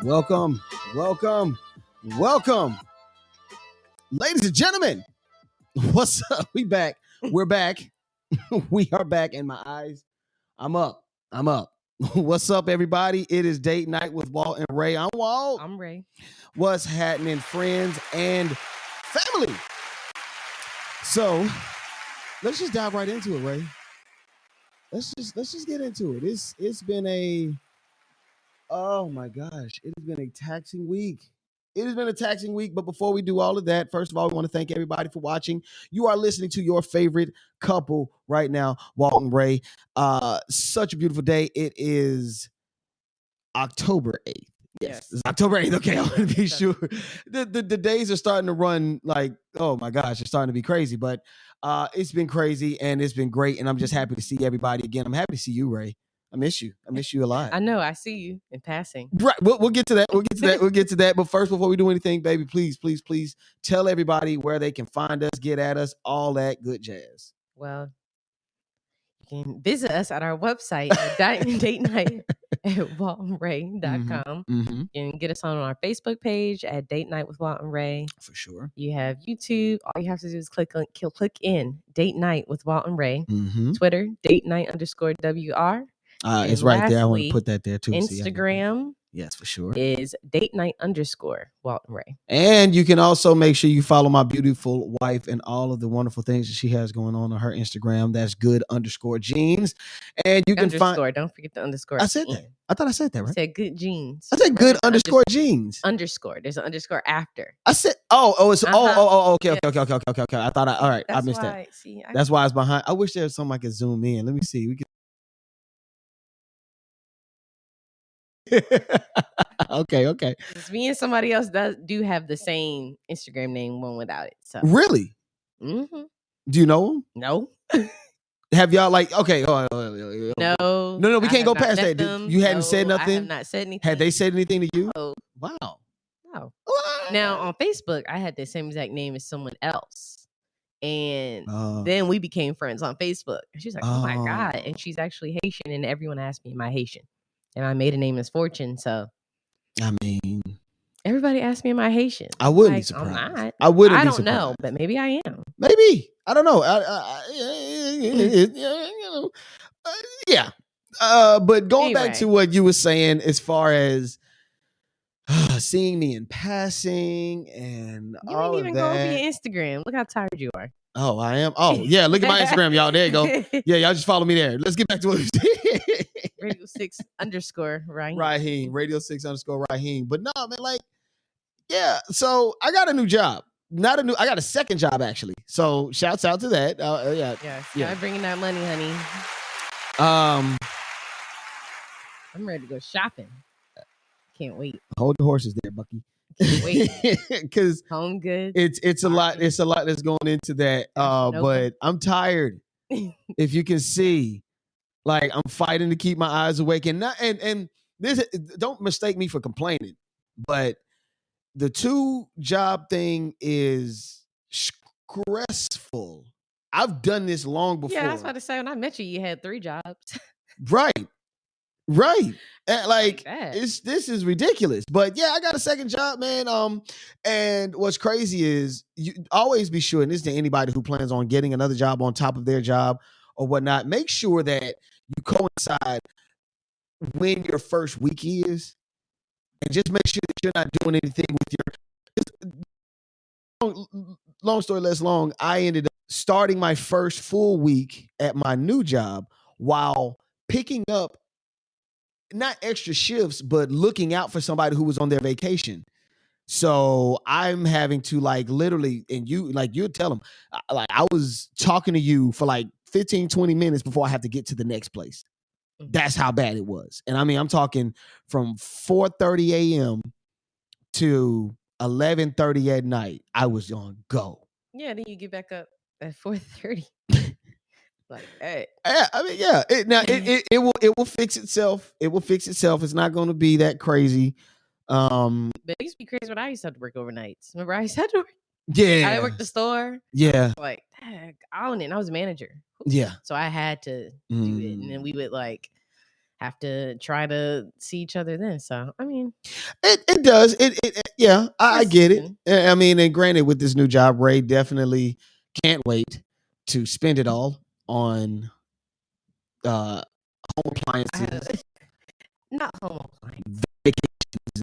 Welcome, welcome, welcome, ladies and gentlemen. What's up? We back. We're back. We are back. And my eyes, I'm up. I'm up. What's up, everybody? It is date night with Walt and Rae. I'm Walt. I'm Rae. What's happening, friends and family? So let's just dive right into it, Rae. Let's just get into it. It's been a Oh my gosh, it has been a taxing week. It has been a taxing week, but before we do all of that, first of all, we want to thank everybody for watching. You are listening to your favorite couple right now, Walt and Rae. Such a beautiful day. It is October 8th. Yes, it's October 8th. Okay, I want to be sure. The days are starting to run like, oh my gosh, it's starting to be crazy. But it's been crazy and it's been great. And I'm just happy to see everybody again. I'm happy to see you, Rae. I miss you. I miss you a lot. I know. I see you in passing. Right. We'll get to that. We'll get to that. But first, before we do anything, baby, please tell everybody where they can find us, get at us, all that good jazz. Well, you can visit us at our website at date night at waltandrae.com. Mm-hmm. You can get us on our Facebook page at Date Night with Walt and Rae. For sure. You have YouTube. All you have to do is click in Date Night with Walt and Rae. Mm-hmm. Twitter, Date Night _WR. It's right there. I want to put that there too. Instagram. Yes, for sure. Is Date Night _Walt and Rae. And you can also make sure you follow my beautiful wife and all of the wonderful things that she has going on her Instagram. That's good _genes. And you can find. Don't forget the underscore. I said that. I thought I said that, right? You said good genes. I said good _genes. Underscore. There's an underscore after. I said, okay. I thought all right. I missed that. See, that's why I was behind. I wish there was something I could zoom in. Let me see. We can. Okay. Me and somebody else do have the same Instagram name, one without it. So really, mm-hmm. Do you know them? No. Have y'all okay? No. We can't go past that. You hadn't said nothing. I have not said anything. Had they said anything to you? No. Wow. No. Now on Facebook, I had the same exact name as someone else, and then we became friends on Facebook. And she's like, "Oh my god!" And she's actually Haitian, and everyone asked me, "Am I Haitian?" And my maiden name is Fortune, so I mean, everybody asked me, "Am I Haitian?" I wouldn't be surprised. I'm not. I wouldn't. I don't know, but maybe I am. Maybe I don't know. Yeah. But going back to what you were saying, as far as seeing me in passing and you all didn't even of that. go over your Instagram. Look how tired you are. Oh, I am. Oh, yeah. Look at my Instagram, y'all. There you go. Yeah, y'all just follow me there. Let's get back to what we did. Radio 6 _Raheem. Raheem. Radio 6 _Raheem. But no, man, yeah. So I got a new job. I got a second job, actually. So shouts out to that. Yeah. Bringing that money, honey. I'm ready to go shopping. Can't wait. Hold the horses there, Bucky. Can't wait. Because home goods. It's a lot. It's a lot that's going into that. But I'm tired. If you can see, I'm fighting to keep my eyes awake, and this. Don't mistake me for complaining, but the 2-job thing is stressful. I've done this long before. Yeah, I was about to say, when I met you had 3 jobs. Right. This is ridiculous. But yeah, I got a second job, man. And what's crazy is you always be sure, and this is to anybody who plans on getting another job on top of their job or whatnot, make sure that you coincide when your first week is, and just make sure that you're not doing anything with your long story less long. I ended up starting my first full week at my new job while picking up not extra shifts, but looking out for somebody who was on their vacation. So I'm having to literally, and you tell them, I was talking to you for 15, 20 minutes before I have to get to the next place. That's how bad it was. And I mean, I'm talking from 4:30 a.m. to 11:30 at night. I was on go. Yeah, then you get back up at 4:30. Hey. I mean, yeah. It will fix itself. It will fix itself. It's not going to be that crazy. But it used to be crazy when I used to have to work overnights. Remember, I used to have to work. Yeah. I worked the store. Yeah. I own it. And I was a manager. Yeah. So I had to do it. And then we would have to try to see each other then. So I mean, it does. Yeah, I get it. I mean, and granted, with this new job, Ray definitely can't wait to spend it all on home appliances. Not home appliances. Vacations.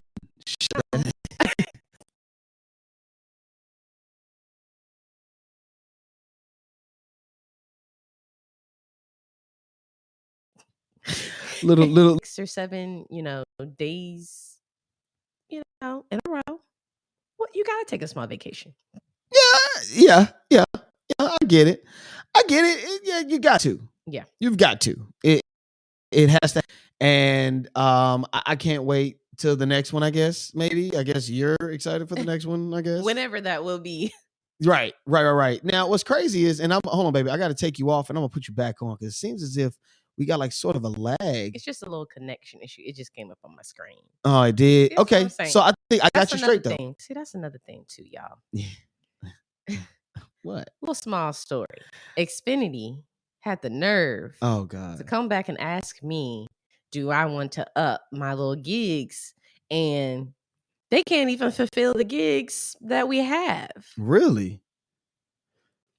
little 6 or 7, days, in a row. Well, you gotta take a small vacation. Yeah. I get it. Yeah, you got to. Yeah, you've got to. It has to. And I can't wait till the next one. I guess you're excited for the next one. I guess whenever that will be. Right. Now, what's crazy is, and hold on, baby, I got to take you off, and I'm gonna put you back on because it seems as if we got like sort of a lag. It's just a little connection issue. It just came up on my screen. Oh, it did. That's okay, so I think I got you straight thing. though. See, that's another thing too, y'all. What? Little small story. Xfinity had the nerve. Oh God. To come back and ask me, do I want to up my little gigs? And they can't even fulfill the gigs that we have. Really?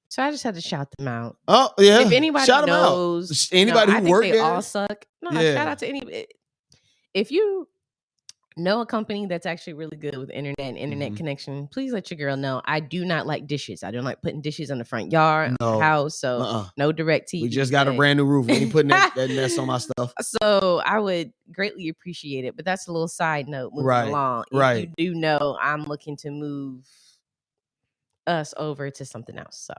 So I just had to shout them out. Oh yeah. If anybody shout knows, anybody who I think worked they there, all suck. No, shout out to anybody. If you know a company that's actually really good with internet and internet connection, please let your girl know. I do not like dishes. I don't like putting dishes in the front yard, the house. So no direct TV. We just got a brand new roof. We ain't putting that mess on my stuff. So I would greatly appreciate it. But that's a little side note moving along. If you do know, I'm looking to move us over to something else. So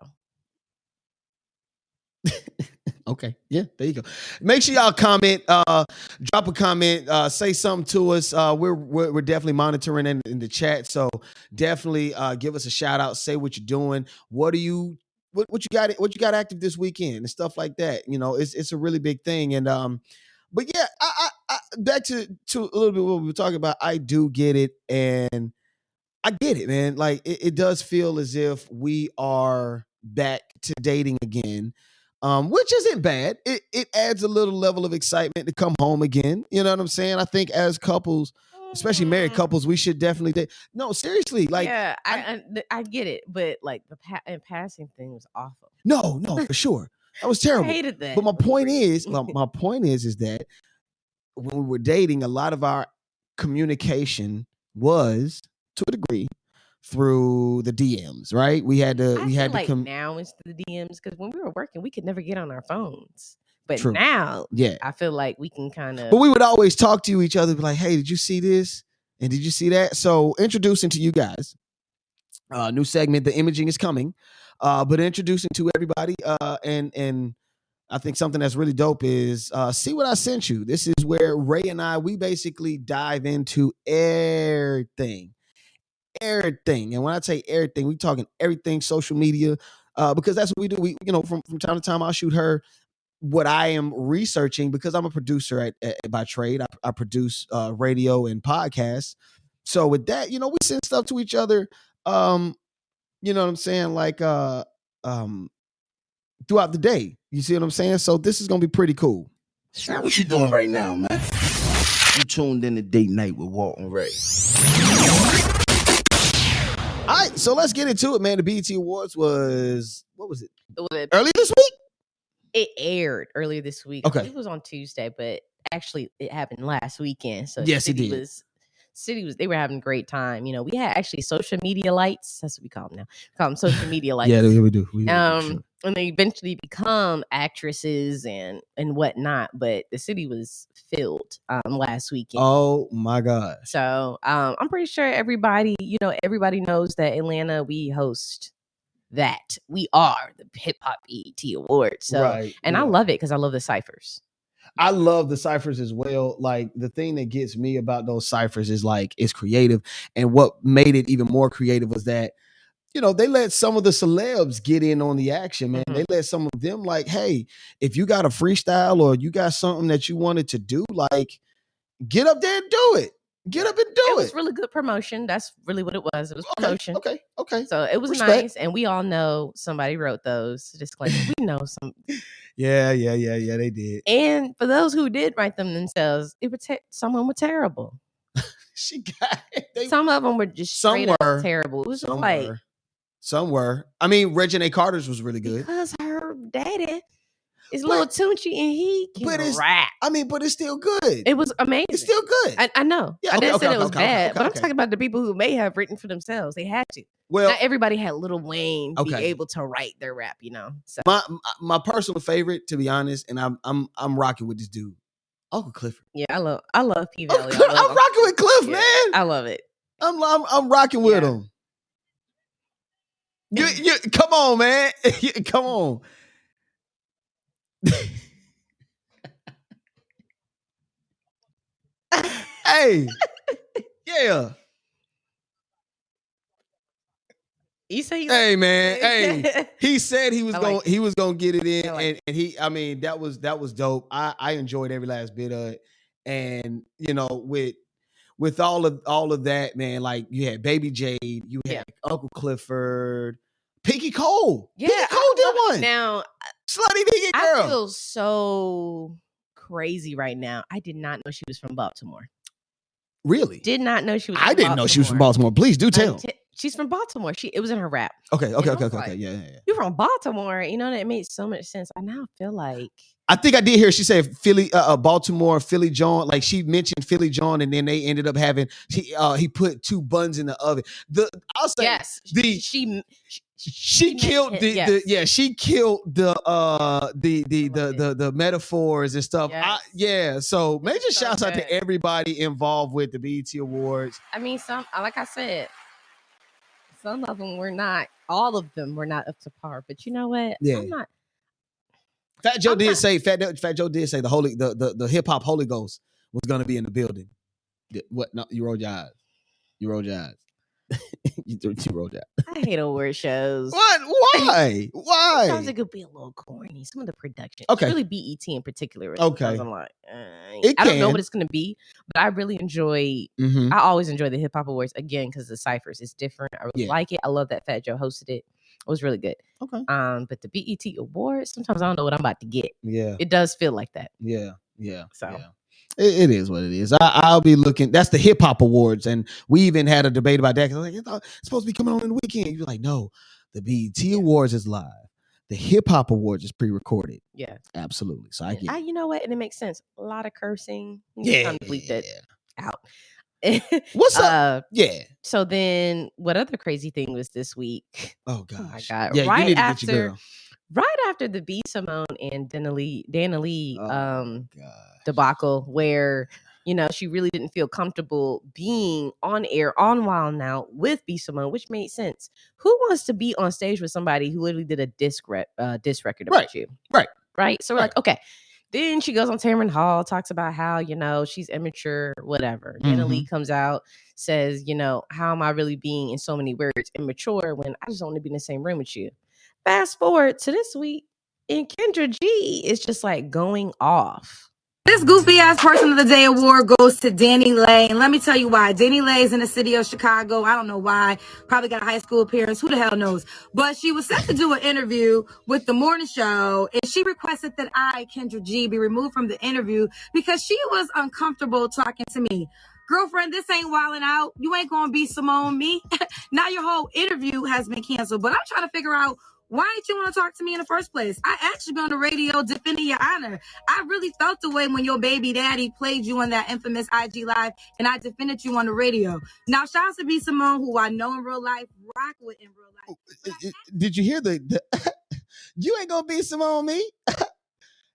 okay. Yeah, there you go. Make sure y'all comment, drop a comment, say something to us. We're definitely monitoring in the chat. So definitely give us a shout out, say what you're doing. What you got active this weekend and stuff like that. It's a really big thing. And but yeah, I back to a little bit what we were talking about. I do get it, and I get it, man. Like it does feel as if we are back to dating again. Which isn't bad. It adds a little level of excitement to come home again. You know what I'm saying? I think as couples, especially married couples, we should definitely date. No, seriously, like I get it, but like the passing thing was awful. No, for sure, that was terrible. I hated that. But my point is that when we were dating, a lot of our communication was, to a degree, through the DMs, right? We had to now it's the DMs, because when we were working, we could never get on our phones. But True. now, yeah, I feel like we can kind of. But we would always talk to each other, be like, "Hey, did you see this? And did you see that?" So, introducing to you guys, new segment. The imaging is coming, but introducing to everybody, and I think something that's really dope is see what I sent you. This is where Ray and I, we basically dive into everything. And when I say everything, we talking everything social media, because that's what we do. We, from time to time, I'll shoot her what I am researching, because I'm a producer by trade. I produce radio and podcasts. So with that, we send stuff to each other. You know what I'm saying? Like throughout the day. You see what I'm saying? So this is gonna be pretty cool. So what you doing right now, man? You tuned in to Date Night with Walt and Rae. All right, so let's get into it, man. The BET Awards was, what was it? Early this week? It aired earlier this week. Okay. It was on Tuesday, but actually it happened last weekend. So yes, it did. They were having a great time. We had actually social media lights. That's what we call them now. We call them social media lights. Yeah, we do. And they eventually become actresses and whatnot. But the city was filled last weekend. Oh my God. So I'm pretty sure everybody knows that Atlanta, we host that. We are the Hip Hop BET Awards. So I love it because I love the ciphers. I love the ciphers as well. Like, the thing that gets me about those ciphers is like, it's creative. And what made it even more creative was that, they let some of the celebs get in on the action, man. They let some of them, like, hey, if you got a freestyle or you got something that you wanted to do, like, get up there and do it. Get up and do it. It was really good promotion. That's really what it was. It was promotion. Okay. So it was Respect. nice, and we all know somebody wrote those. Disclaimer: we know some. Yeah. They did. And for those who did write them themselves, some of them were terrible. She got it. Some of them were just straight up terrible. It was just like some were. I mean, Regina Carter's was really good because her daddy is a little Tunechi and he can rap. I mean, but it's still good. It was amazing. It's still good. I know. Yeah, I didn't say it was bad, but I'm talking about the people who may have written for themselves. They had to. Well, not everybody had Lil Wayne be able to write their rap, you know. So. My personal favorite, to be honest, and I'm rocking with this dude, Uncle Clifford. Yeah, I love P Valley. I'm rocking with Cliff, man. I love it. I'm rocking with him. You come on, man. Come on. Hey, yeah. You say hey, man. Hey, he said he was gonna get it in, and he. I mean, that was dope. I enjoyed every last bit of it, and you know, with all of that, man. Like you had Baby Jade, you had Uncle Clifford, Pinky Cole. Yeah, Pinky Cole did one. Now, slutty nigga girl. I feel so crazy right now. I did not know she was from Baltimore. Really? Did not know she was. I didn't know she was from Baltimore. Please do tell. She's from Baltimore. It was in her rap. Okay. Yeah. You're from Baltimore. You know, that made so much sense. I now feel like. I think I did hear she said Philly, Baltimore, Philly John. Like she mentioned Philly John, and then they ended up having he put 2 buns in the oven. I'll say yes, she killed she killed the metaphors and stuff. Yes. So major shouts out to everybody involved with the BET Awards. I mean, like I said, some of them were not. All of them were not up to par. But you know what? Yeah. I'm not. Fat Joe did say the hip hop Holy Ghost was gonna be in the building. What? No, you rolled your eyes. You rolled your eyes. you rolled your eyes. I hate award shows. What? Why? Why? Sometimes it could be a little corny. Some of the production. Okay. It's really BET in particular. Okay. I'm like, I don't know what it's gonna be, but I really enjoy. Mm-hmm. I always enjoy the hip hop awards again because the ciphers is different. I really like it. I love that Fat Joe hosted it. It was really good. Okay. But the BET Awards, sometimes I don't know what I'm about to get. Yeah. It does feel like that. Yeah. So it is what it is. I'll be looking. That's the hip hop awards, and we even had a debate about that. Like, it's supposed to be coming on in the weekend. You're like, no, the BET Awards is live. The hip hop awards is pre-recorded. Yeah, absolutely. So I get it. You know what, and it makes sense. A lot of cursing. Yeah, bleep that out. What's up? Yeah. So then, what other crazy thing was this week? Oh gosh. Oh my God! Yeah, right after the B Simone and Dana Lee debacle, where she really didn't feel comfortable being on air on Wild 'N Out with B Simone, which made sense. Who wants to be on stage with somebody who literally did a diss record about you? Right. So we're like, okay. Then she goes on Tamron Hall, talks about how, she's immature, whatever. Mm-hmm. Dana Lee comes out, says, how am I really being, in so many words, immature when I just want to be in the same room with you? Fast forward to this week, and Kendra G is just like going off. This goofy ass person of the day award goes to Danny Lay. And let me tell you why. Danny Lay is in the city of Chicago. I don't know why. Probably got a high school appearance. Who the hell knows? But she was set to do an interview with the morning show. And she requested that I, Kendra G, be removed from the interview because she was uncomfortable talking to me. Girlfriend, this ain't wilding out. You ain't going to be Simone me. Now your whole interview has been canceled. But I'm trying to figure out, why didn't you want to talk to me in the first place? I actually been on the radio defending your honor. I really felt the way when your baby daddy played you on that infamous IG Live and I defended you on the radio. Now, shout out to B Simone, who I know in real life, rock with in real life. Did you hear the you ain't gonna be Simone me?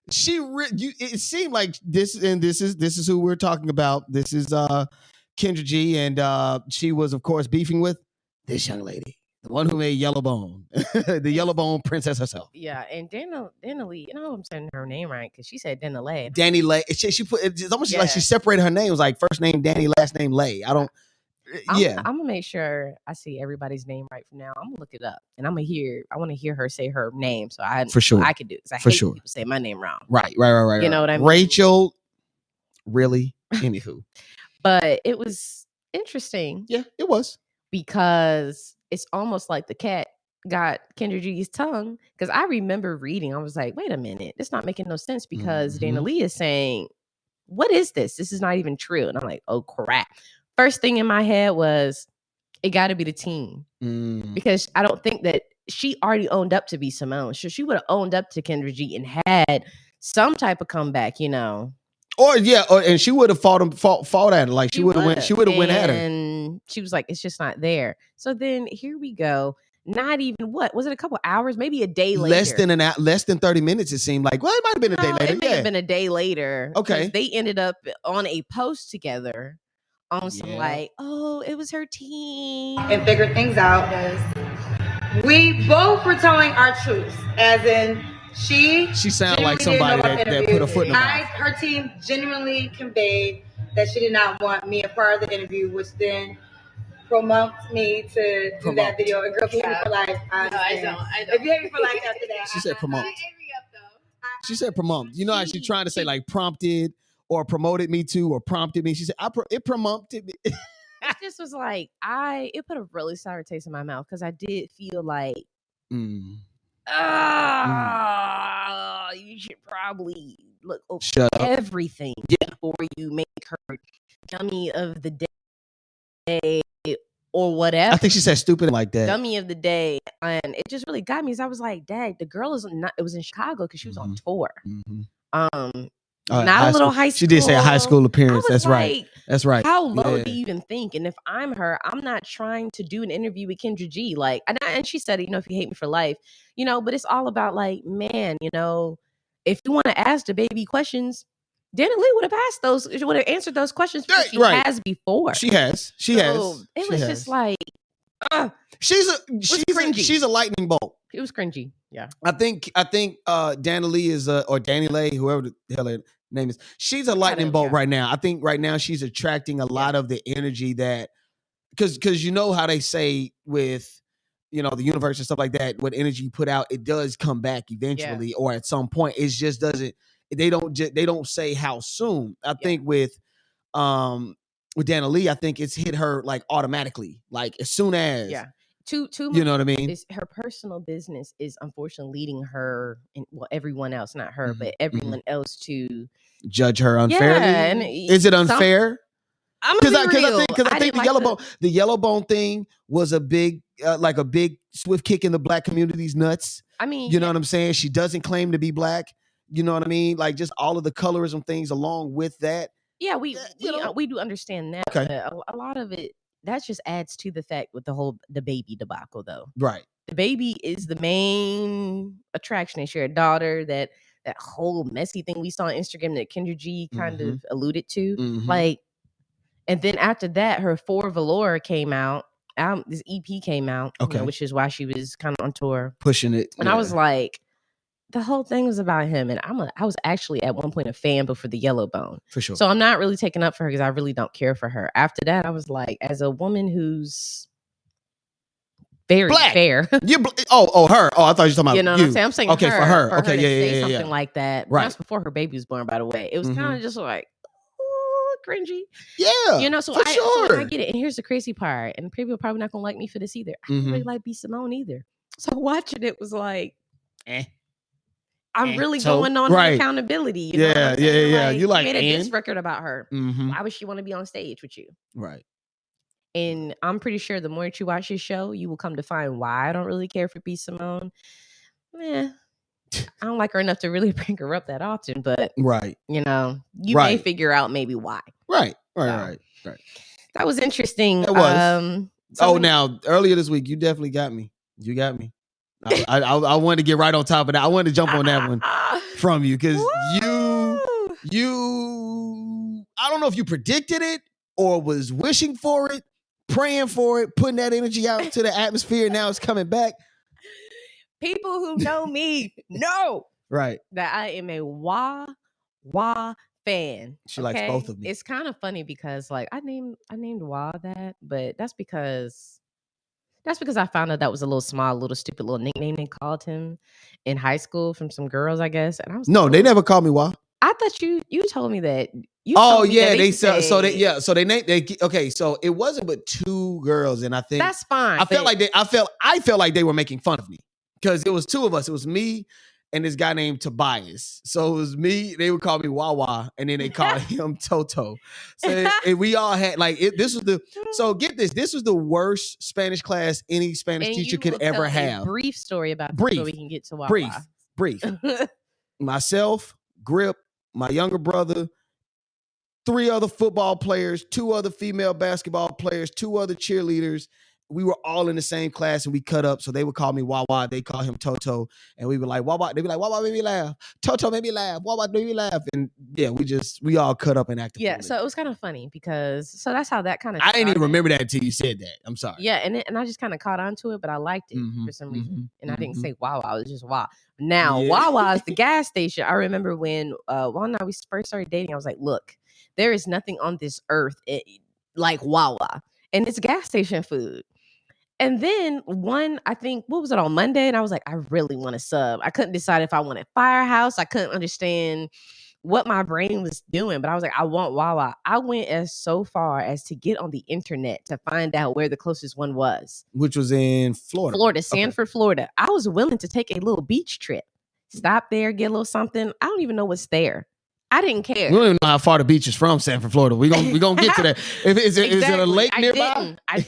It seemed like this is who we're talking about. This is Kendra G, and she was, of course, beefing with this young lady. The one who made Yellowbone, the Yellowbone princess herself. Yeah, and Dana Lee, I'm saying her name right because she said Dana Lay. Danny Lay. She put it's almost like she separated her name. It was like first name Danny, last name Lay. I'm gonna make sure I see everybody's name right from now. I'm gonna look it up, and I want to hear her say her name, so I can do it. I hate people say my name wrong. Right. You know what I mean? Rachel. Really? Anywho. But it was interesting. Yeah, it was. Because it's almost like the cat got Kendra G's tongue. Because I remember reading, I was like, wait a minute, it's not making no sense because Dana Lee is saying, what is this? This is not even true. And I'm like, oh crap. First thing in my head was, it got to be the team. Because I don't think that she already owned up to be Simone. So she would have owned up to Kendra G and had some type of comeback, you know. And she would have fought at her. Like she would have went at her. And she was like, it's just not there. So then here we go. Not even was it a couple hours, maybe a day later? Less than 30 minutes, it seemed like. Well, it might have been a day later. It may have been a day later. Okay. They ended up on a post together on some like, oh, it was her team. And figured things out. We both were telling our truths, as in she sounded like somebody that put a foot in the mouth. Her team genuinely conveyed that she did not want me a part of the interview, which then promoted me to do that video. And girl, if you hate me for life, I don't. If you hate me for life after that, she said promote. She said promote. You know how she's trying to say like prompted or promoted me to or prompted me. She said it promoted me. It just was like it put a really sour taste in my mouth because I did feel like, you should probably look over everything before you make her dummy of the day or whatever. I think she said stupid like that. Dummy of the day, and it just really got me. As I was like, "Dang, the girl is not." It was in Chicago because she was on tour. Not a little high school. She did say a high school appearance. That's like, right. That's right. How low do you even think? And if I'm her, I'm not trying to do an interview with Kendra G. Like, and she said, if you hate me for life, but it's all about like, man, if you want to ask the baby questions, Dana Lee would have asked those. She would have answered those questions because she has before. She has. It was just like, she's a lightning bolt. It was cringy. Yeah. I think Dana Lee is or Danny Lay, whoever the hell her name is. She's a lightning bolt right now. I think right now she's attracting a lot of the energy that because you know how they say with the universe and stuff like that, what energy you put out, it does come back eventually or at some point. It just doesn't. They don't say how soon. I think with Dana Lee, I think it's hit her like automatically, like as soon as Too you know what I mean? Her personal business is unfortunately leading her and everyone else, not her, but everyone else to judge her unfairly. Yeah, and is it unfair? Because I think the yellow bone thing was a big like a big swift kick in the black community's nuts. I mean, you know what I'm saying? She doesn't claim to be black. You know what I mean? Like just all of the colorism things along with that. Yeah, we do understand that. Okay. But a lot of it that just adds to the fact with the baby debacle, though. Right. The baby is the main attraction. They share a daughter. That whole messy thing we saw on Instagram that Kendra G kind of alluded to. Like, and then after that, her For Valor came out. This EP came out, which is why she was kind of on tour. Pushing it. And I was like, the whole thing was about him. And I was actually at one point a fan before the Yellow Bone. For sure. So I'm not really taking up for her because I really don't care for her. After that, I was like, as a woman who's very black. Fair. Her. Oh, I thought you were talking about you know what I'm saying? I'm saying okay, for her. Okay, yeah. Something like that. Right. That's before her baby was born, by the way. It was kind of just like, cringy. Yeah. So for sure. So I get it. And here's the crazy part. And people are probably not gonna like me for this either. I don't really like B. Simone either. So watching it was like, I'm really going on accountability. You know yeah. Like, you like made a diss record about her. Why would she want to be on stage with you? Right. And I'm pretty sure the more that you watch this show, you will come to find why I don't really care for B. Simone. I don't like her enough to really bring her up that often, but you may figure out maybe why. Right. That was interesting. It was. Now earlier this week, you definitely got me. You got me. I wanted to get right on top of that. I wanted to jump on that one from you because you. I don't know if you predicted it or was wishing for it, praying for it, putting that energy out into the atmosphere. And now it's coming back. People who know me know that I am a wah fan. She likes both of me. It's kind of funny because like I named Wah that, but that's because I found out that was a little stupid little nickname they called him in high school from some girls, I guess. And I was they never called me Wah. I thought you told me that You Oh told me yeah, that they used to so they say- yeah so they named they okay so it wasn't but 2 girls and I think That's fine. I felt like they were making fun of me because it was 2 of us. It was me and this guy named Tobias. So it was me. They would call me Wawa, and then they called him Toto. So we all had like this was the. So get this. This was the worst Spanish class any Spanish and teacher you could will ever tell have. A brief story about this Brief. so we can get to Wawa. Brief. Myself, Grip, my younger brother, 3 other football players, 2 other female basketball players, 2 other cheerleaders. We were all in the same class and we cut up. So they would call me Wawa. They call him Toto. And we were like, Wawa. They'd be like, Wawa made me laugh. Toto made me laugh. Wawa made me laugh. And yeah, we all cut up and acted. Yeah. So it was kind of funny because that's how that kind of. I didn't even remember that until you said that. I'm sorry. Yeah. And I just kind of caught on to it, but I liked it for some reason. And I didn't say Wawa. I was just Wawa. Now, Wawa is the gas station. I remember when Walt and I we first started dating, I was like, look, there is nothing on this earth like Wawa. And it's gas station food. And then I think, what was it, on Monday? And I was like, I really want a sub. I couldn't decide if I wanted Firehouse. I couldn't understand what my brain was doing, but I was like, I want Wawa. I went so far as to get on the internet to find out where the closest one was. Which was in Florida. Sanford, Florida. I was willing to take a little beach trip. Stop there, get a little something. I don't even know what's there. I didn't care. We don't even know how far the beach is from Sanford, Florida. We gonna get to that. Is it a lake nearby? I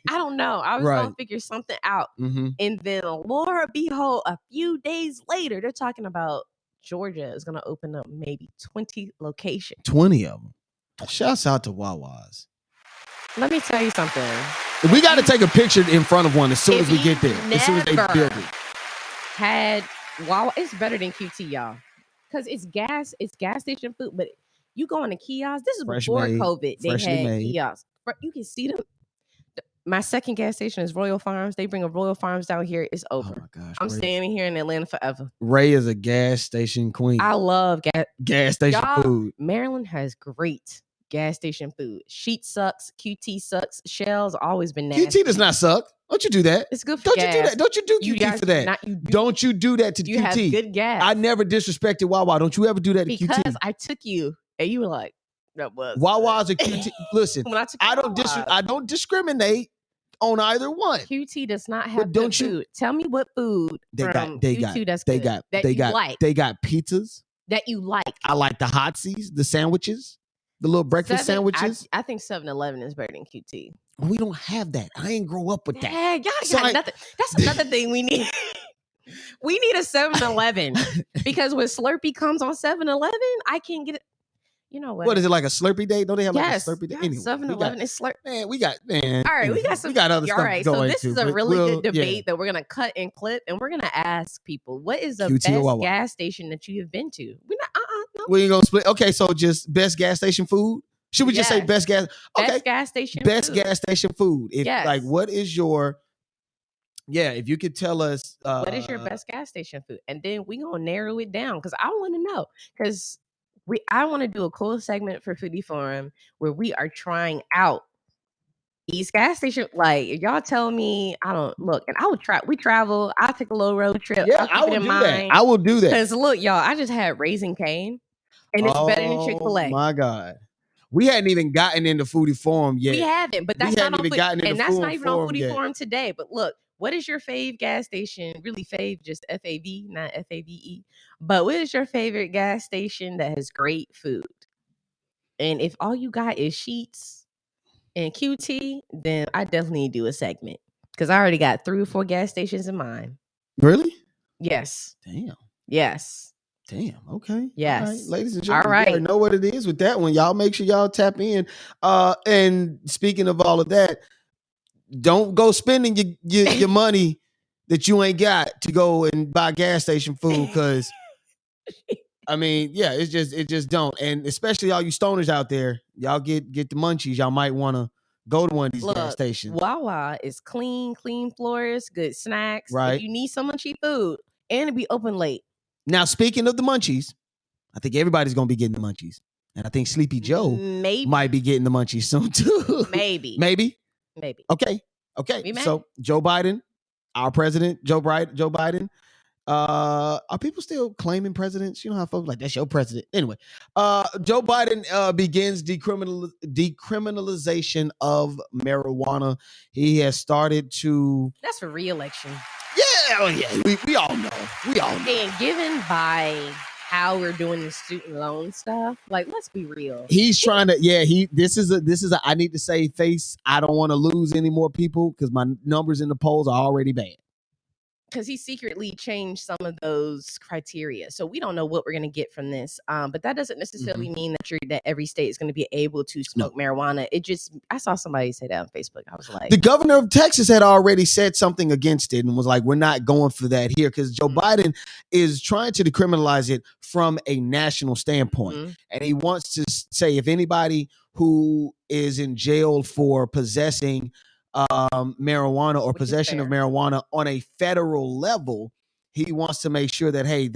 don't know. I was gonna figure something out. And then, Lord behold, a few days later, they're talking about Georgia is gonna open up maybe 20 locations. 20 of them. Shouts out to Wawa's. Let me tell you something. We got to take a picture in front of one as soon as we get there. As soon as they build it. Had Wawa, it's better than QT, y'all. Because it's gas station food, but you go in the kiosk. This is before COVID. They had kiosks. You can see them. My second gas station is Royal Farms. They bring a Royal Farms down here. It's over. Oh my gosh, I'm standing here in Atlanta forever. Ray is a gas station queen. I love gas station food. Maryland has great gas station food. Sheet sucks. QT sucks. Shell's always been nasty. QT does not suck. Don't you do that. It's good for Don't gas. you do that. Don't you do QT for that. Don't you do that to you QT. Have good gas. I never disrespected Wawa. Don't you ever do that to QT. Because I took you and you were like, that was Wawa's a QT. Listen, I don't discriminate on either one. QT does not have good food. Tell me what food they got pizzas that you like. I like the hotsies, the sandwiches, the little breakfast sandwiches. I think 7-Eleven is better than QT. We don't have that. I ain't grow up with that. Yeah, y'all got nothing. That's another thing we need. We need a 7-Eleven because when Slurpee comes on 7-Eleven, I can't get it. You know what? What is it, like a Slurpee day? Don't they have like a Slurpee day? Anyway, 7-Eleven is Slurpee. Man, all right, we got other stuff going. So this is a really good debate that we're gonna cut and clip, and we're gonna ask people, what is the best gas station that you have been to? We're not. No. We ain't gonna split. Okay, so just best gas station food. Should we just say best gas? Okay, best gas station. Best food. Gas station food. If like, what is your? Yeah, if you could tell us, what is your best gas station food, and then we gonna narrow it down because I want to know because. I want to do a cool segment for Foodie Forum where we are trying out these gas stations. Like, if y'all tell me, I don't look, and I would try. We travel. I'll take a little road trip. Yeah, I will do that. I will do that. Because look, y'all, I just had Raising Cane, and it's better than Chick-fil-A. Oh my God. We hadn't even gotten into Foodie Forum yet. We haven't, but that's not on Foodie, and that's not even on Foodie Forum today. But look, what is your fave gas station? Really fave, just F-A-V, not F-A-V-E. But what is your favorite gas station that has great food? And if all you got is Sheets and QT, then I definitely need to do a segment. Because I already got 3 or 4 gas stations in mind. Really? Yes. Damn. Yes. Damn. Okay. Yes. All right. Ladies and gentlemen, all right. You already know what it is with that one. Y'all make sure y'all tap in. And speaking of all of that, don't go spending your money that you ain't got to go and buy gas station food because I mean, yeah, it just don't. And especially all you stoners out there, y'all get the munchies. Y'all might want to go to one of these gas stations. Wawa is clean floors, good snacks. Right. If you need some munchy food and it be open late. Now, speaking of the munchies, I think everybody's gonna be getting the munchies. And I think Sleepy Joe might be getting the munchies soon too. Maybe. Okay. So Joe Biden, our president, Joe Biden, Are people still claiming presidents? You know how folks like that's your president. Anyway, Joe Biden begins decriminalization of marijuana. He has started to. That's for re-election. Yeah. We all know. And given by how we're doing the student loan stuff, like let's be real. He's trying to. Yeah. This is a. I need to save face. I don't want to lose any more people because my numbers in the polls are already bad. Because he secretly changed some of those criteria. So we don't know what we're going to get from this. But that doesn't necessarily mean that every state is going to be able to smoke marijuana. I saw somebody say that on Facebook. I was like, the governor of Texas had already said something against it and was like, we're not going for that here because Joe Biden is trying to decriminalize it from a national standpoint. And he wants to say if anybody who is in jail for possessing marijuana or possession of marijuana on a federal level, he wants to make sure that, hey,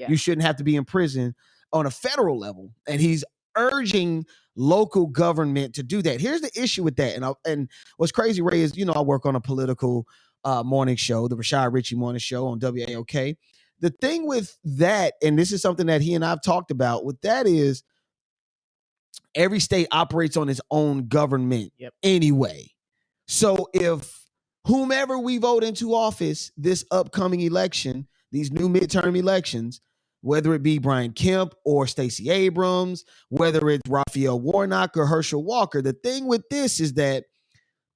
you shouldn't have to be in prison on a federal level. And he's urging local government to do that. Here's the issue with that. And what's crazy, Ray, is, I work on a political morning show, the Rashad Ritchie morning show on WAOK. The thing with that, and this is something that he and I've talked about, with that is every state operates on its own government anyway. So if whomever we vote into office this upcoming election, these new midterm elections, whether it be Brian Kemp or Stacey Abrams, whether it's Raphael Warnock or Herschel Walker, the thing with this is that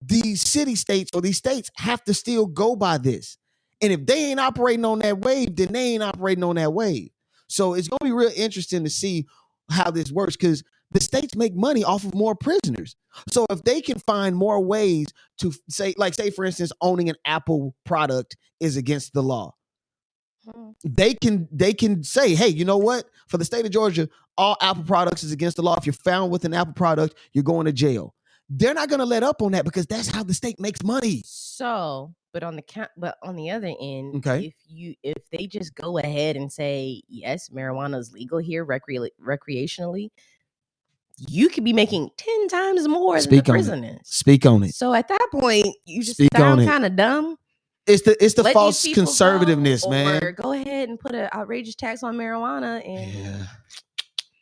these city states or these states have to still go by this. And if they ain't operating on that wave, then they ain't operating on that wave. So it's going to be real interesting to see how this works because the states make money off of more prisoners. So if they can find more ways to say, for instance, owning an Apple product is against the law, they can say, hey, you know what? For the state of Georgia, all Apple products is against the law. If you're found with an Apple product, you're going to jail. They're not going to let up on that because that's how the state makes money. So, but on the other end, okay, if they just go ahead and say, yes, marijuana is legal here recreationally, you could be making 10 times more than the prisoners. Speak on it. So at that point, you just sound kind of dumb. It's the false conservativeness, man. Or go ahead and put an outrageous tax on marijuana and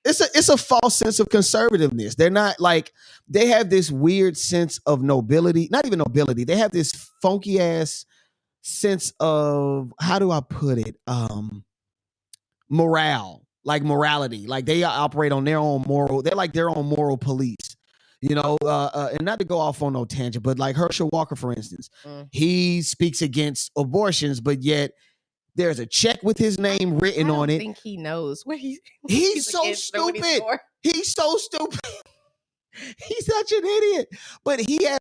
it's a false sense of conservativeness. They're not they have this weird sense of nobility, not even nobility. They have this funky ass sense of, how do I put it? Morality. Like they operate on their own moral. They're like their own moral police, and not to go off on no tangent, but like Herschel Walker, for instance, he speaks against abortions, but yet there's a check with his name written on it. I think he knows what he's so stupid. He's so stupid. He's such an idiot. But he has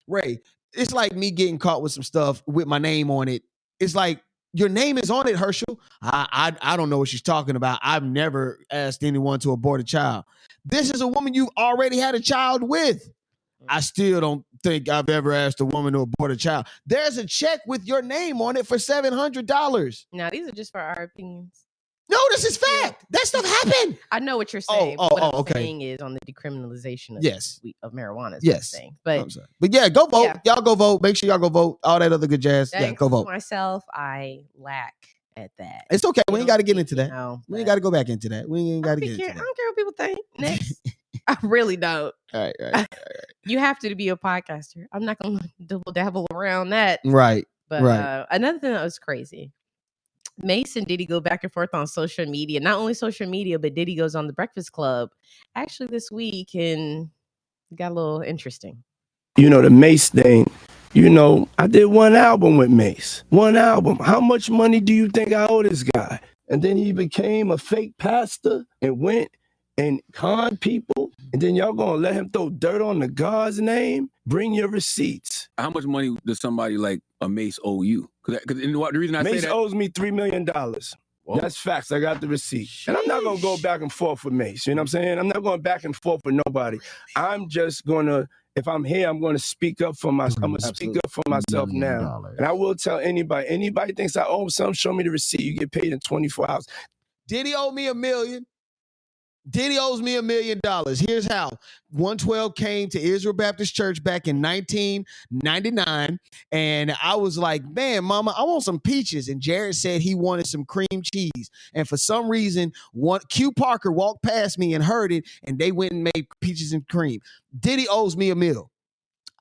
Ray, it's like me getting caught with some stuff with my name on it. It's like, your name is on it, Herschel. I don't know what she's talking about. I've never asked anyone to abort a child. This is a woman you already had a child with. I still don't think I've ever asked a woman to abort a child. There's a check with your name on it for $700. Now, these are just for our opinions. No, this is fact. That stuff happened. I know what you're saying. What I'm saying is on the decriminalization of marijuana. Yes. But yeah, go vote. Yeah. Y'all go vote. Make sure y'all go vote. All that other good jazz. Go vote. Myself, I lack at that. It's okay. We ain't got to get into that. We ain't got to go back into that. We ain't got to get into that. I don't care what people think. Next. I really don't. All right. You have to be a podcaster. I'm not going to double dabble around that. Right. But another thing that was crazy. Mace and Diddy go back and forth on social media. Not only social media, but Diddy goes on the Breakfast Club actually this week and got a little interesting. The Mace thing, I did one album with Mace. One album. How much money do you think I owe this guy? And then he became a fake pastor and went and conned people. And then y'all gonna let him throw dirt on the God's name? Bring your receipts. How much money does somebody like a Mace owe you? Because the reason I Mace say that, owes me $3 million. Whoa. That's facts. I got the receipt. Sheesh. And I'm not going to go back and forth with Mace. You know what I'm saying? I'm not going back and forth with nobody. I'm just going to, if I'm here, I'm going to speak up for myself. I'm going to speak up for myself now. And I will tell anybody thinks I owe something, show me the receipt. You get paid in 24 hours. Did he owe me $1 million? Diddy owes me $1 million. Here's how. 112 came to Israel Baptist Church back in 1999. And I was like, man, mama, I want some peaches. And Jared said he wanted some cream cheese. And for some reason, Q Parker walked past me and heard it. And they went and made peaches and cream. Diddy owes me $1 million.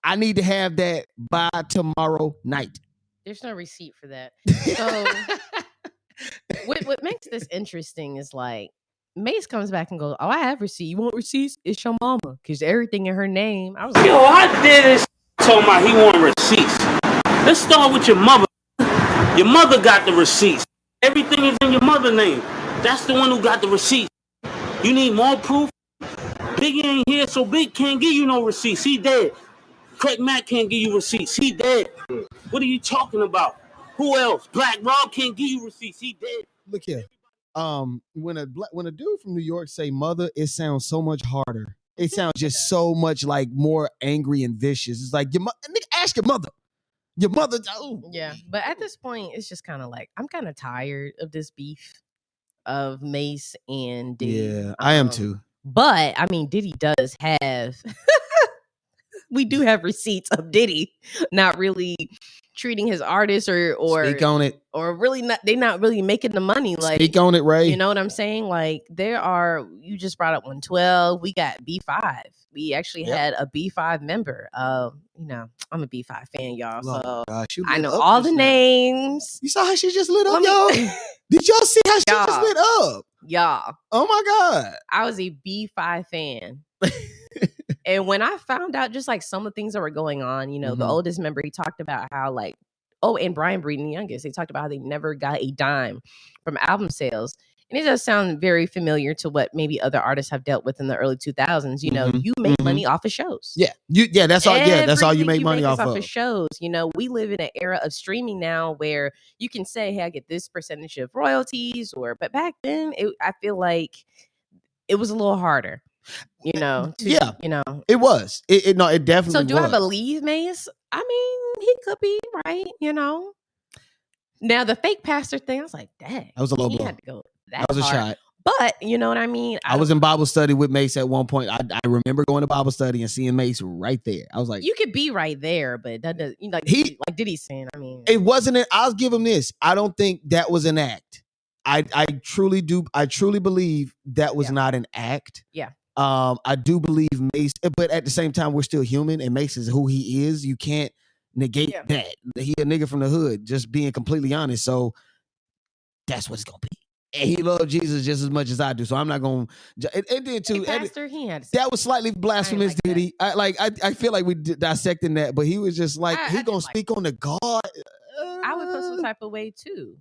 I need to have that by tomorrow night. There's no receipt for that. So what makes this interesting is like, Mace comes back and goes, oh, I have receipt. You want receipts? It's your mama. Because everything in her name. I was like, yo, I did this. Told my he want receipts. Let's start with your mother. Your mother got the receipts. Everything is in your mother's name. That's the one who got the receipts. You need more proof? Biggie ain't here, so Big can't give you no receipts. He dead. Craig Mack can't give you receipts. He dead. What are you talking about? Who else? Black Rob can't give you receipts. He dead. Look here. When a dude from New York say mother, it sounds so much harder. It sounds just so much like more angry and vicious. It's like nigga, ask your mother. Your mother. Oh. Yeah, but at this point, it's just kind of like I'm kind of tired of this beef of Mace and Diddy. Yeah, I am too. But I mean, Diddy does have. We do have receipts of Diddy not really treating his artists or speak on it, or really not. They're not really making the money. Like, speak on it, Ray. You know what I'm saying? Like, there are. You just brought up 112. We got B5. We actually had a B5 member. You know, I'm a B5 fan, y'all. So gosh, I know all the names. You saw how she just lit up, y'all? Did y'all see how she just lit up? Y'all. Oh my God. I was a B5 fan. And when I found out just like some of the things that were going on, you know, the oldest member, he talked about how like, and Brian Breeden, the youngest, they talked about how they never got a dime from album sales. And it does sound very familiar to what maybe other artists have dealt with in the early 2000s. You know, you make money off of shows. Yeah. That's all. Yeah, that's all you make money off of shows. You know, we live in an era of streaming now where you can say, hey, I get this percentage of royalties, but back then I feel like it was a little harder. You know, you know, it was. It definitely. So do was. I believe Mace? I mean, he could be right. You know. Now the fake pastor thing, I was like, dang, that was a low blow. Had to go that was hard. A shot. But you know what I mean. I was in Bible study with Mace at one point. I remember going to Bible study and seeing Mace right there. I was like, you could be right there, but that does like Diddy saying. I mean, it wasn't. I'll give him this. I don't think that was an act. I truly do. I truly believe that was not an act. Yeah. I do believe Mace, but at the same time, we're still human, and Mace is who he is. You can't negate that. He a nigga from the hood, just being completely honest. So that's what it's gonna be. And he loved Jesus just as much as I do. So I'm not gonna. And then too, pastor, he had that was slightly blasphemous. Did he? I feel like we dissecting that, but he was just like he gonna speak on the God. I would feel some type of way too.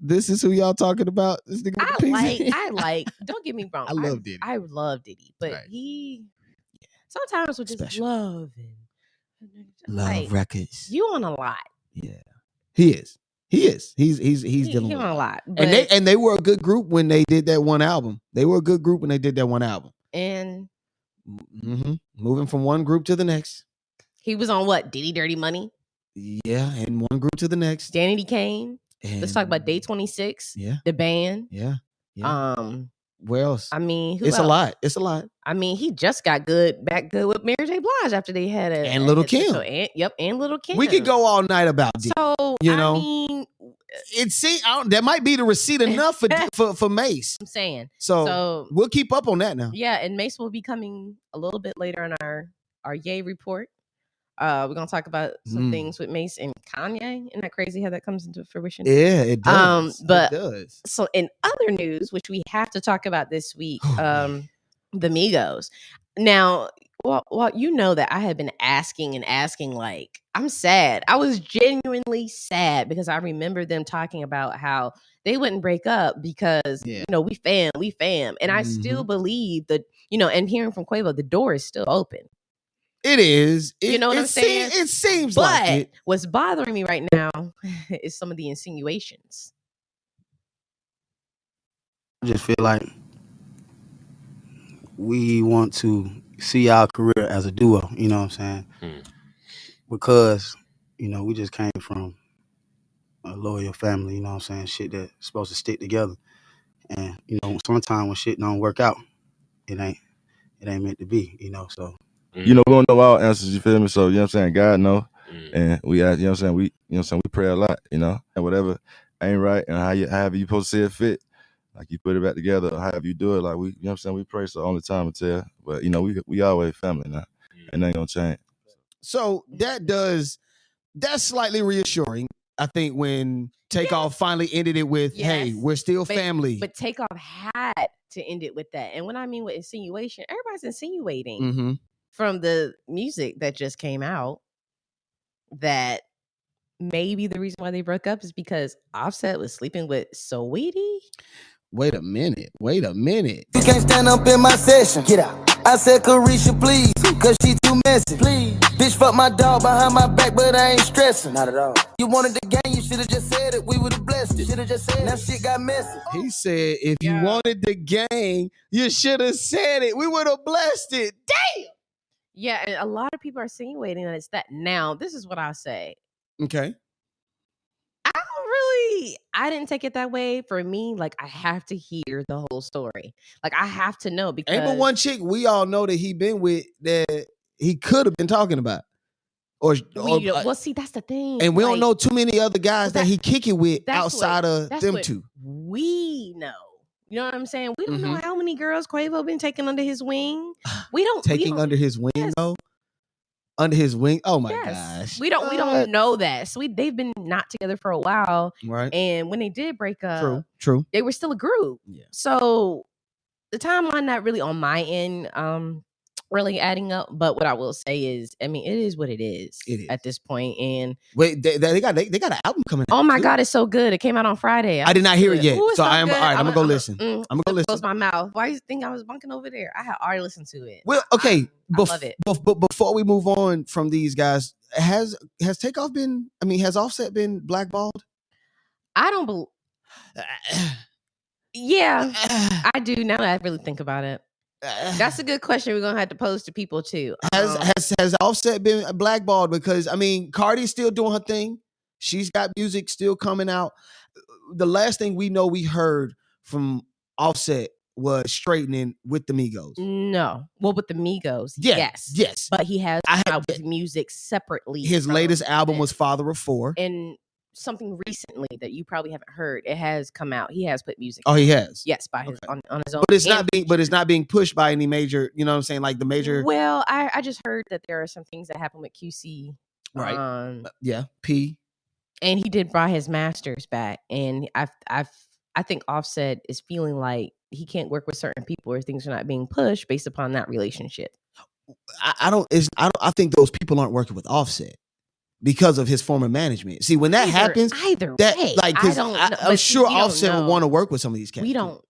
This is who y'all talking about. This nigga I like. Don't get me wrong. I love Diddy. I love Diddy, but he sometimes would just love records. You on a lot. Yeah, he is. He's dealing with a lot. But, and they were a good group when they did that one album. They were a good group when they did that one album. And moving from one group to the next. He was on what? Diddy Dirty Money. Yeah, and one group to the next. Danny Kane. Let's talk about Day 26. Yeah. The band. Yeah. Where else? I mean, it's a lot. It's a lot. I mean, he just got back good with Mary J. Blige after they had and Little Kim. And Little Kim. We could go all night about Diddy. So you know, I mean, that might be the receipt enough for Mace. I'm saying. So we'll keep up on that now. Yeah, and Mace will be coming a little bit later in our Ye report. We're gonna talk about some things with Mace and Kanye. Isn't that crazy how that comes into fruition? Yeah, it does. But it does. So in other news, which we have to talk about this week, the Migos. Now, well, you know that I have been asking, like, I'm sad. I was genuinely sad because I remember them talking about how they wouldn't break up because you know we fam, and I still believe that and hearing from Quavo, the door is still open. It is. You know what I'm saying? It seems like it. But what's bothering me right now is some of the insinuations. I just feel like we want to see our career as a duo, you know what I'm saying? Because, we just came from a loyal family, you know what I'm saying? Shit that's supposed to stick together. And, sometimes when shit don't work out, it ain't meant to be, so. You know, we don't know all answers, you feel me? So, you know what I'm saying? God know. And we ask, you know what I'm saying? We pray a lot, and whatever ain't right, and however you supposed to see it fit, like you put it back together, or however you do it, like we, we pray, so only time will tell. But, we always family now, and that ain't gonna change. So that's slightly reassuring. I think when Takeoff finally ended it with, hey, we're still family. But Takeoff had to end it with that. And when I mean with insinuation, everybody's insinuating from the music that just came out that maybe the reason why they broke up is because Offset was sleeping with Saweetie. Wait a minute. You can't stand up in my session. Get out. I said, Carisha, please, cause she too messy. Please. Bitch, fuck my dog behind my back, but I ain't stressing. Not at all. You wanted the game, you should've just said it. We would've blessed it. Should've just said it. Now shit got messy. He said, if you wanted the gang, you should have said it. We would have blessed it. Damn. Yeah, and a lot of people are insinuating that it's that. Now, this is what I'll say. Okay. I didn't take it that way. For me, like, I have to hear the whole story. Like, I have to know, because ain't but one chick we all know that he been with that he could have been talking about. Well, see, that's the thing. And we don't know too many other guys that he kick it with outside of them two. We know. You know what I'm saying? We don't know how many girls Quavo been taking under his wing. We don't under his wing though. Under his wing. Oh my gosh. We don't know that. So they've been not together for a while. Right. And when they did break up, true. They were still a group. Yeah. So the timeline not really on my end really adding up. But what I will say is, I mean, it is what it is at this point. And wait, they got an album coming out. Oh my God, it's so good. It came out on Friday. I did not hear it yet. Ooh, so I'm all right. I'm gonna go listen. I'm gonna go listen. Close my mouth. Why do you think I was bunking over there? I had already listened to it. Well, okay. I love it. But before we move on from these guys, has Takeoff been? I mean, has Offset been blackballed? I don't believe. Yeah, I do. Now that I really think about it, that's a good question. We're gonna have to pose to people too. Has Offset been blackballed? Because I mean, Cardi's still doing her thing. She's got music still coming out. The last thing we know we heard from Offset was straightening with the Migos. No, well, with the Migos, yes, but he has out with music separately. His latest album was Father of Four, and something recently that you probably haven't heard. It has come out. He has put music. Oh, he has. Yes, by his on his own. But it's not being pushed by any major. You know what I'm saying? Like the major. Well, I just heard that there are some things that happen with QC. Right. Yeah. P. And he did buy his masters back, and I think Offset is feeling like he can't work with certain people, or things are not being pushed based upon that relationship. I think those people aren't working with Offset because of his former management. See, when that happens, way, like, I'm sure Offset would want to work with some of these cats. We don't.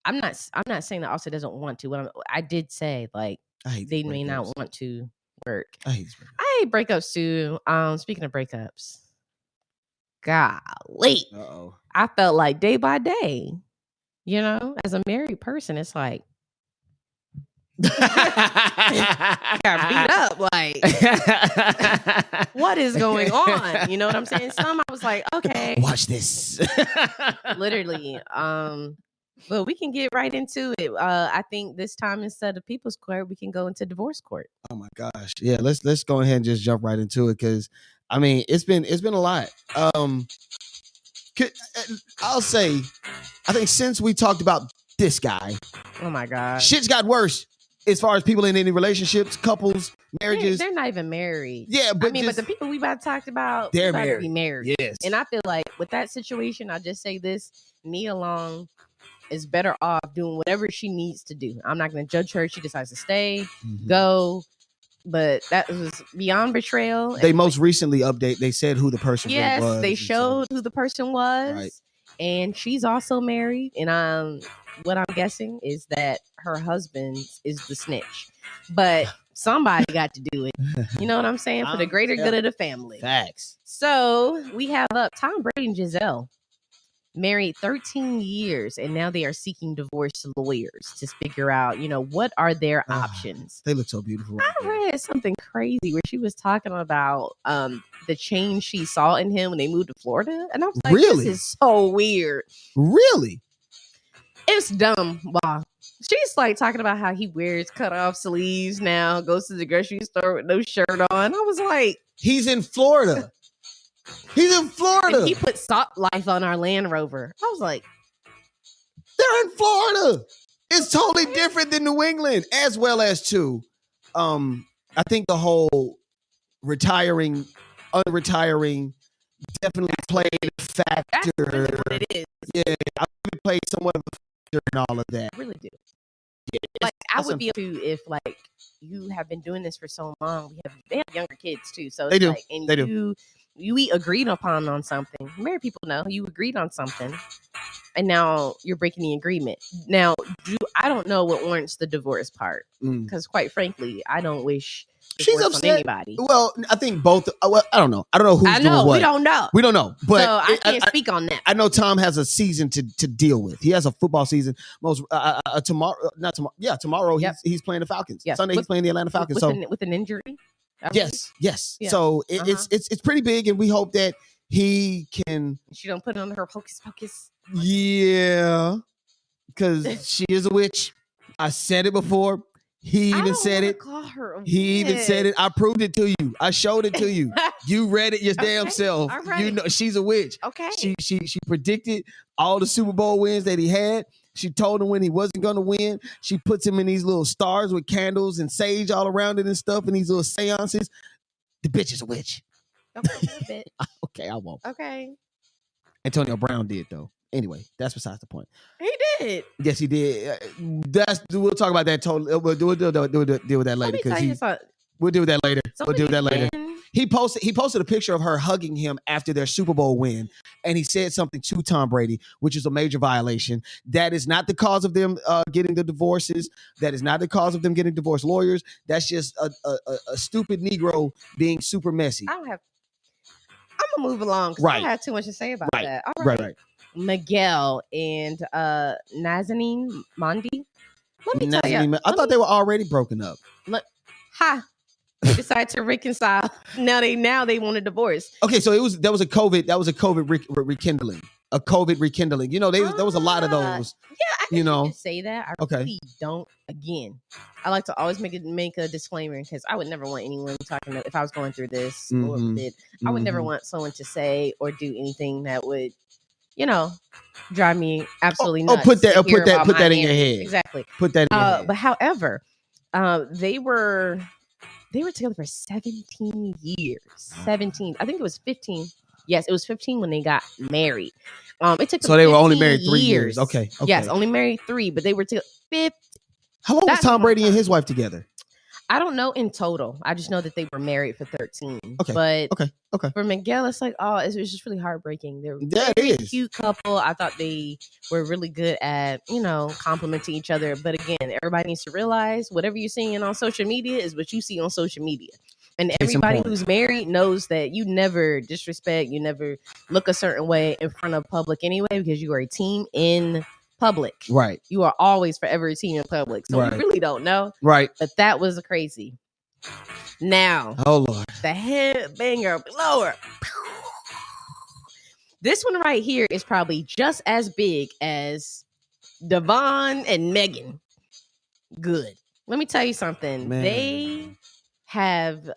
I'm not saying that Offset doesn't want to. I did say, like, they may not want to work. I hate breakups too. Speaking of breakups, golly, I felt like day by day, you know, as a married person, it's like got beat up. Like, what is going on? You know what I'm saying? Some I was like, okay, watch this. Literally. But we can get right into it. I think this time, instead of people's court, we can go into divorce court. Oh my gosh. Yeah, let's go ahead and just jump right into it, because I mean, it's been a lot. I'll say, I think since we talked about this guy, oh my God, shit's got worse as far as people in any relationships, couples, marriages. They're not even married. Yeah, but I mean, but the people we about to talk about, they're about married. To be married. Yes. And I feel like with that situation, I'll just say this: Nia Long is better off doing whatever she needs to do. I'm not going to judge her. She decides to stay, go. But that was beyond betrayal. They most recently update. They said who the person was. Yes, they showed who the person was. Right. And she's also married. And what I'm guessing is that her husband is the snitch. But somebody got to do it. You know what I'm saying? For the greater good of the family. Facts. So we have Tom Brady and Giselle. Married 13 years, and now they are seeking divorce lawyers to figure out, you know, what are their options. They look so beautiful. I read something crazy where she was talking about the change she saw in him when they moved to Florida, and I was like, really? This is so weird. Really? It's dumb. Wow. She's like talking about how he wears cut off sleeves now, goes to the grocery store with no shirt on. I was like, he's in Florida. He's in Florida. And he put Salt Life on our Land Rover. I was like, they're in Florida. It's totally different than New England, as well as too. I think the whole retiring, unretiring definitely played a factor. That's really what it is. Yeah, I played somewhat of a factor in all of that. I really do. Yeah, like I would be too if like you have been doing this for so long. They have younger kids too, so it's like, and they do. We agreed upon on something. Married people know you agreed on something, and now you're breaking the agreement. Now, I don't know what warrants the divorce part because, quite frankly, I don't wish she's upset. On anybody. Well, I think both. Well, I don't know. I don't know who's doing what. We don't know. We don't know. But so I can't speak on that. I know Tom has a season to deal with. He has a football season. Tomorrow Yep. he's playing the Falcons. Yes. Sunday he's playing the Atlanta Falcons. With an injury. Yes. Yeah. So it's pretty big, and we hope that he can. She don't put it on her hocus pocus. Yeah, because she is a witch. I said it before. He even said it. Call her he even said it. I proved it to you. I showed it to you. You read it your damn self. Right. You know she's a witch. Okay. She predicted all the Super Bowl wins that he had. She told him when he wasn't going to win. She puts him in these little stars with candles and sage all around it and stuff in these little seances. The bitch is a witch. Okay, okay, I won't. Okay. Antonio Brown did, though. Anyway, that's besides the point. He did. Yes, he did. We'll talk about that. Totally. We'll deal with that later. We'll deal with that later. We'll deal with that later. He posted a picture of her hugging him after their Super Bowl win, and he said something to Tom Brady, which is a major violation. That is not the cause of them getting the divorces. That is not the cause of them getting divorce lawyers. That's just a stupid Negro being super messy. I'm gonna move along because I have too much to say about that. All right. Miguel and Nazanin Mondi. Let me tell you. I thought they were already broken up. They decided to reconcile. Now they want a divorce. Okay, so that was a COVID rekindling. A COVID rekindling. You know, there was a lot of those. Yeah, I can say that. I okay. really don't. Again, I like to always make a disclaimer because I would never want anyone talking if I was going through this or I would never want someone to say or do anything that would, drive me absolutely nuts. Put that in your head. Exactly. Put that in your head. But however, they were together for 17 years. 17. I think it was 15. Yes, it was 15 when they got married. It took so they were only married 3 years. Okay. Yes, only married 3, but they were together 50. How long was Tom Brady and his wife together? I don't know in total. I just know that they were married for 13. Okay. But okay. For Miguel, it's like, it was just really heartbreaking. They were a cute couple. I thought they were really good at, complimenting each other. But again, everybody needs to realize whatever you're seeing on social media is what you see on social media. And everybody who's married knows that you never disrespect, you never look a certain way in front of public anyway, because you are a team in public. Right. You are always forever a team in public. So we really don't know. Right. But that was crazy. Now. Oh, Lord. The headbanger blower. This one right here is probably just as big as Devon and Megan. Good. Let me tell you something. Man. They have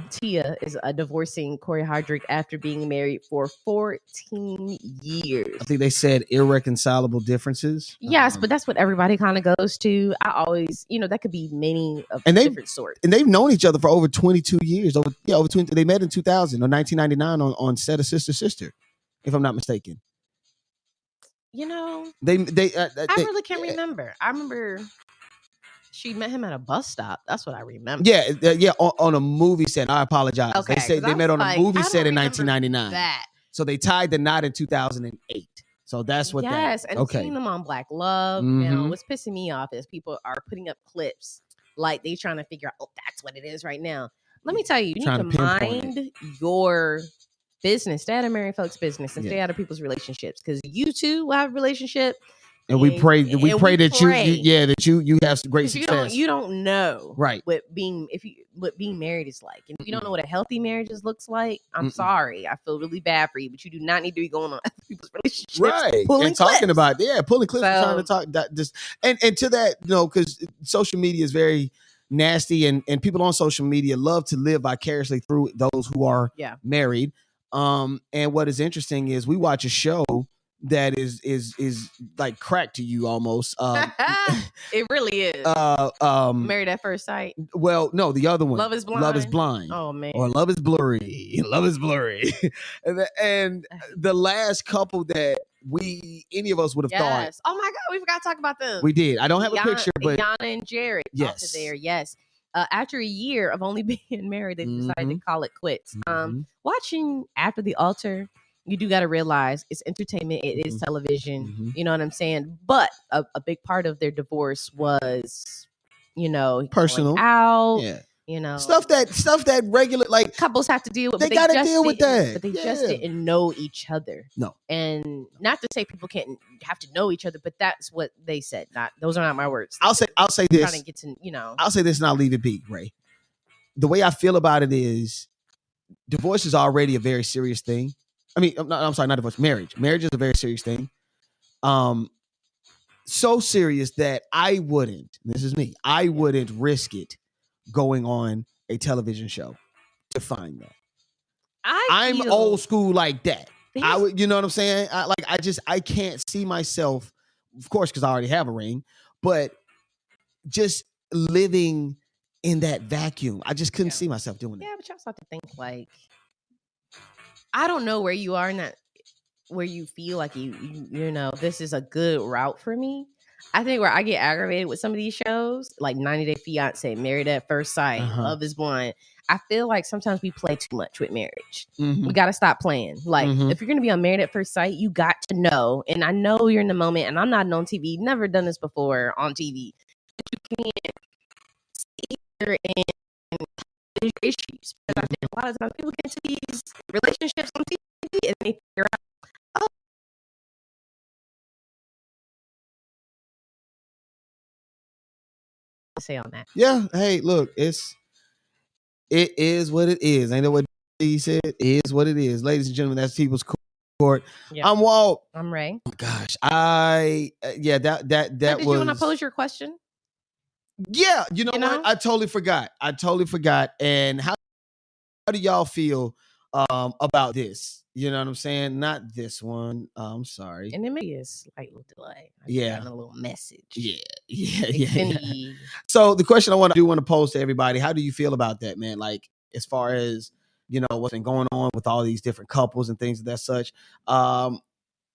Tia is divorcing Corey Hardrick after being married for 14 years. I think they said irreconcilable differences. Yes, but that's what everybody kind of goes to. I always, that could be many of different sorts. And they've known each other for over 22 years. Over 20. They met in 2000 or 1999 on set of Sister, if I'm not mistaken. They I really can't remember. I remember she met him at a bus stop. That's what I remember. Yeah, on a movie set. I apologize. Okay, they say they met on a movie set in 1999. That. So they tied the knot in 2008. So that's what and seeing them on Black Love. What's pissing me off is people are putting up clips like they trying to figure out, that's what it is right now. Let me tell you, you need to mind your business. Stay out of married folks' business and stay out of people's relationships, because you two will have a relationship. And we pray that you have great success. You don't know, right? With being what being married is like. And if you don't know what a healthy marriage looks like, I'm sorry. I feel really bad for you, but you do not need to be going on other people's relationships. Right. Pulling and talking clips. about, pulling clips and trying to talk that just and to that, because social media is very nasty and people on social media love to live vicariously through those who are married. And what is interesting is we watch a show that is like crack to you almost. It really is. Married at First Sight. Well, no, the other one. Love is Blind. Love is Blind. Oh man. Or Love is Blurry. Love is Blurry. and the last couple that any of us would have thought. Oh my God, we forgot to talk about them. We did. I don't have a picture, but Yana and Jared. Yes. There. Yes. After a year of only being married, they decided to call it quits. Watching After the Altar, you do got to realize it's entertainment. It is television. You know what I'm saying? But a big part of their divorce was, personal out. Yeah. Stuff that regular like couples have to deal with. They got to deal with that. But they just didn't know each other. No. And not to say people can't have to know each other, but that's what they said. Those are not my words. I'll say this. Trying to get to, I'll say this and I'll leave it be, Ray. The way I feel about it is divorce is already a very serious thing. I mean, I'm sorry, not divorce, marriage. Marriage is a very serious thing. So serious that I wouldn't risk it going on a television show to find that. I'm old school like that. I would, you know what I'm saying? I can't see myself, of course, because I already have a ring, but just living in that vacuum. I just couldn't see myself doing that. Yeah, but you also have to think like, I don't know where you are in that, where you feel like you this is a good route for me. I think where I get aggravated with some of these shows, like 90 Day Fiance, Married at First Sight, Love is Blind, I feel like sometimes we play too much with marriage. We got to stop playing. Like, if you're going to be on Married at First Sight, you got to know. And I know you're in the moment, and I'm not on TV, never done this before on TV. But you can't see there and issues. Because I think a lot of times people get into these relationships on TV and they figure out, say on that. Yeah. Hey, look, it is what it is. Ain't that what he said? It is what it is. Ladies and gentlemen, that's People's Court. Yep. I'm Walt. I'm Ray. Oh, gosh. That did was. You want to pose your question? Yeah. You know what? I totally forgot. And how do y'all feel about this? You know what I'm saying? Not this one. I'm sorry. And it may be a slight delay. Yeah. A little message. Yeah. So the question I want to pose to everybody, how do you feel about that, man? Like, as far as, what's been going on with all these different couples and things of that such. How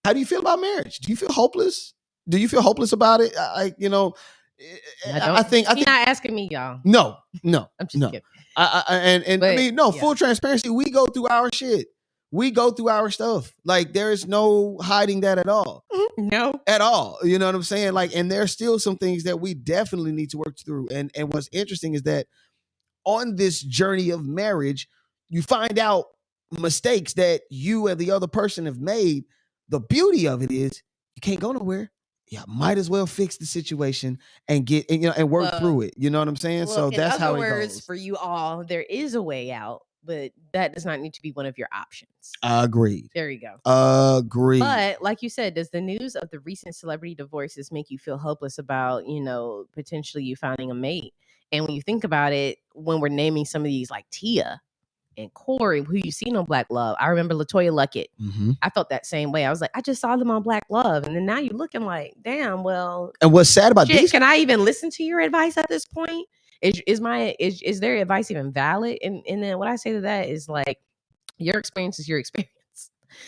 do you feel about marriage? Do you feel hopeless? Do you feel hopeless about it? I think you're not asking me, y'all. No. I'm just kidding. Full transparency. We go through our shit. We go through our stuff. Like, there is no hiding that at all. No. At all. You know what I'm saying? Like, and there's still some things that we definitely need to work through. And what's interesting is that on this journey of marriage, you find out mistakes that you and the other person have made. The beauty of it is you can't go nowhere. Yeah, might as well fix the situation and get and work through it. You know what I'm saying? So that's how it goes. In other words, for you all, there is a way out, but that does not need to be one of your options. Agreed. There you go. Agreed. But like you said, does the news of the recent celebrity divorces make you feel hopeless about, potentially you finding a mate? And when you think about it, when we're naming some of these like Tia and Corey, who you seen on Black Love. I remember LaToya Luckett. I felt that same way. I was like, I just saw them on Black Love. And then now you're looking like, damn, well. And what's sad about this? Can I even listen to your advice at this point? Is their advice even valid? And then what I say to that is like, your experience is your experience.